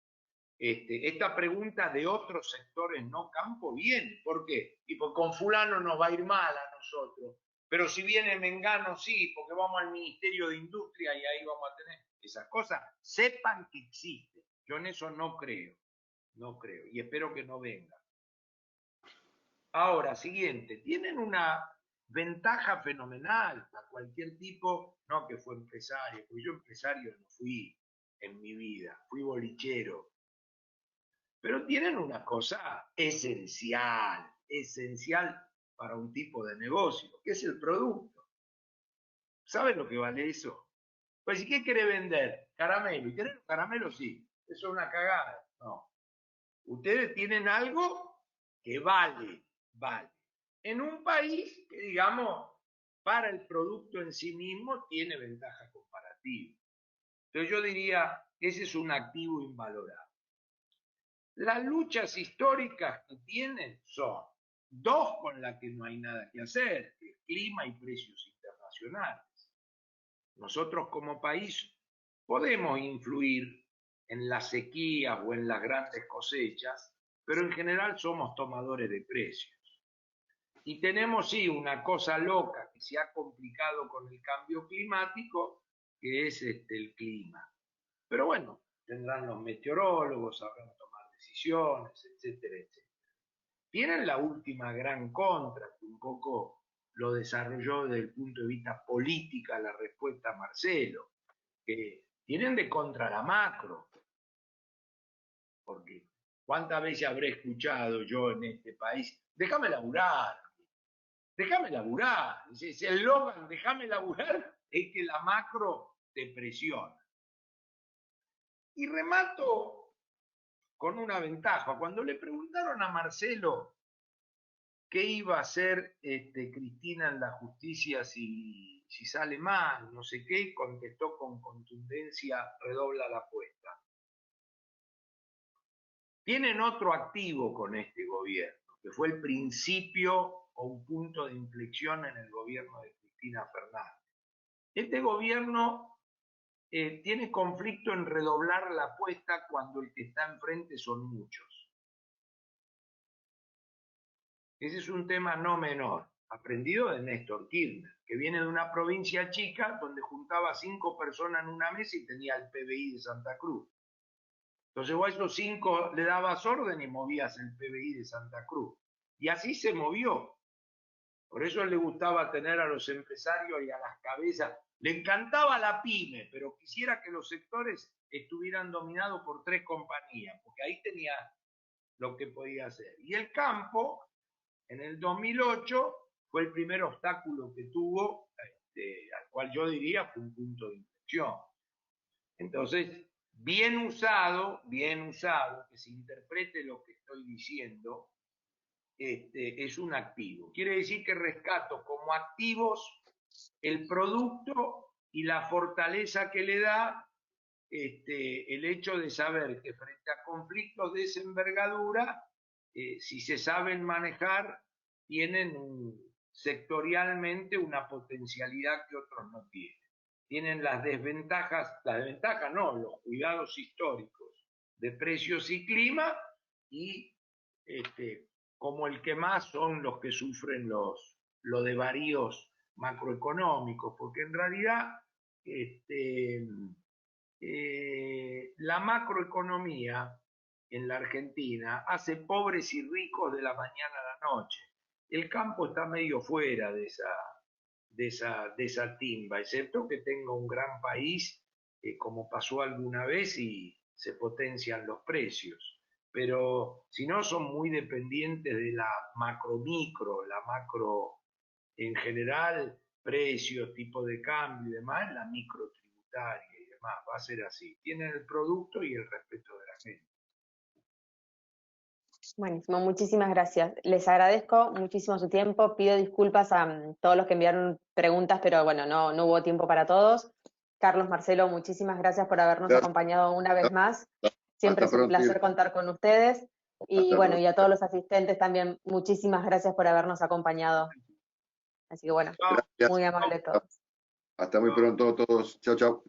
S3: esta pregunta de otros sectores no campo viene. ¿Por qué? Y pues con fulano nos va a ir mal a nosotros. Pero si viene Mengano, sí, porque vamos al Ministerio de Industria y ahí vamos a tener esas cosas. Sepan que existe. Yo en eso no creo. No creo. Y espero que no venga. Ahora, siguiente. Tienen una ventaja fenomenal a cualquier tipo, no que fue empresario, porque yo empresario no fui en mi vida, fui bolichero. Pero tienen una cosa esencial para un tipo de negocio, que es el producto. ¿Saben lo que vale eso? Pues si ¿qué quiere vender? Caramelo. ¿Y quieren caramelo? Sí. Eso es una cagada. No. Ustedes tienen algo que vale. En un país que, digamos, para el producto en sí mismo tiene ventaja comparativa. Entonces yo diría, ese es un activo invalorable. Las luchas históricas que tienen son dos con las que no hay nada que hacer, que es clima y precios internacionales. Nosotros como país podemos influir en las sequías o en las grandes cosechas, pero en general somos tomadores de precios. Y tenemos, sí, una cosa loca que se ha complicado con el cambio climático, que es el clima. Pero bueno, tendrán los meteorólogos, sabrán tomar decisiones, etcétera, etcétera. Tienen la última gran contra, que un poco lo desarrolló desde el punto de vista política la respuesta a Marcelo, que tienen de contra la macro, porque ¿cuántas veces habré escuchado yo en este país? Déjame laburar, déjame laburar. Ese eslogan, déjame laburar, es que la macro te presiona. Y remato con una ventaja. Cuando le preguntaron a Marcelo qué iba a hacer Cristina en la justicia si sale mal, no sé qué, contestó con contundencia, redobla la apuesta. Tienen otro activo con este gobierno, que fue el principio o un punto de inflexión en el gobierno de Cristina Fernández. Este gobierno tiene conflicto en redoblar la apuesta cuando el que está enfrente son muchos. Ese es un tema no menor, aprendido de Néstor Kirchner, que viene de una provincia chica donde juntaba 5 personas en una mesa y tenía el PBI de Santa Cruz. Entonces vos a esos 5 le dabas orden y movías el PBI de Santa Cruz. Y así se movió. Por eso le gustaba tener a los empresarios y a las cabezas. Le encantaba la pyme, pero quisiera que los sectores estuvieran dominados por 3 compañías, porque ahí tenía lo que podía hacer. Y el campo, en el 2008, fue el primer obstáculo que tuvo, al cual yo diría fue un punto de inflexión. Entonces, bien usado, que se interprete lo que estoy diciendo, es un activo. Quiere decir que rescato como activos el producto y la fortaleza que le da el hecho de saber que frente a conflictos de esa envergadura, si se saben manejar, tienen sectorialmente una potencialidad que otros no tienen. Tienen las desventajas no, los cuidados históricos de precios y clima, y como el que más son los que sufren los desvaríos macroeconómicos, porque en realidad la macroeconomía en la Argentina hace pobres y ricos de la mañana a la noche. El campo está medio fuera de esa timba, excepto que tenga un gran país, como pasó alguna vez, y se potencian los precios. Pero si no, son muy dependientes de la macro-micro, la macro en general, precios, tipo de cambio y demás, la micro tributaria y demás, va a ser así. Tienen el producto y el respeto de la gente.
S2: Buenísimo, muchísimas gracias. Les agradezco muchísimo su tiempo. Pido disculpas a todos los que enviaron preguntas, pero bueno, no hubo tiempo para todos. Carlos, Marcelo, muchísimas gracias por habernos acompañado una vez más. Siempre es un placer contar con ustedes. Y bueno, y a todos los asistentes también, muchísimas gracias por habernos acompañado. Así que bueno, muy amable todos.
S1: Hasta muy pronto todos. Chao, chao.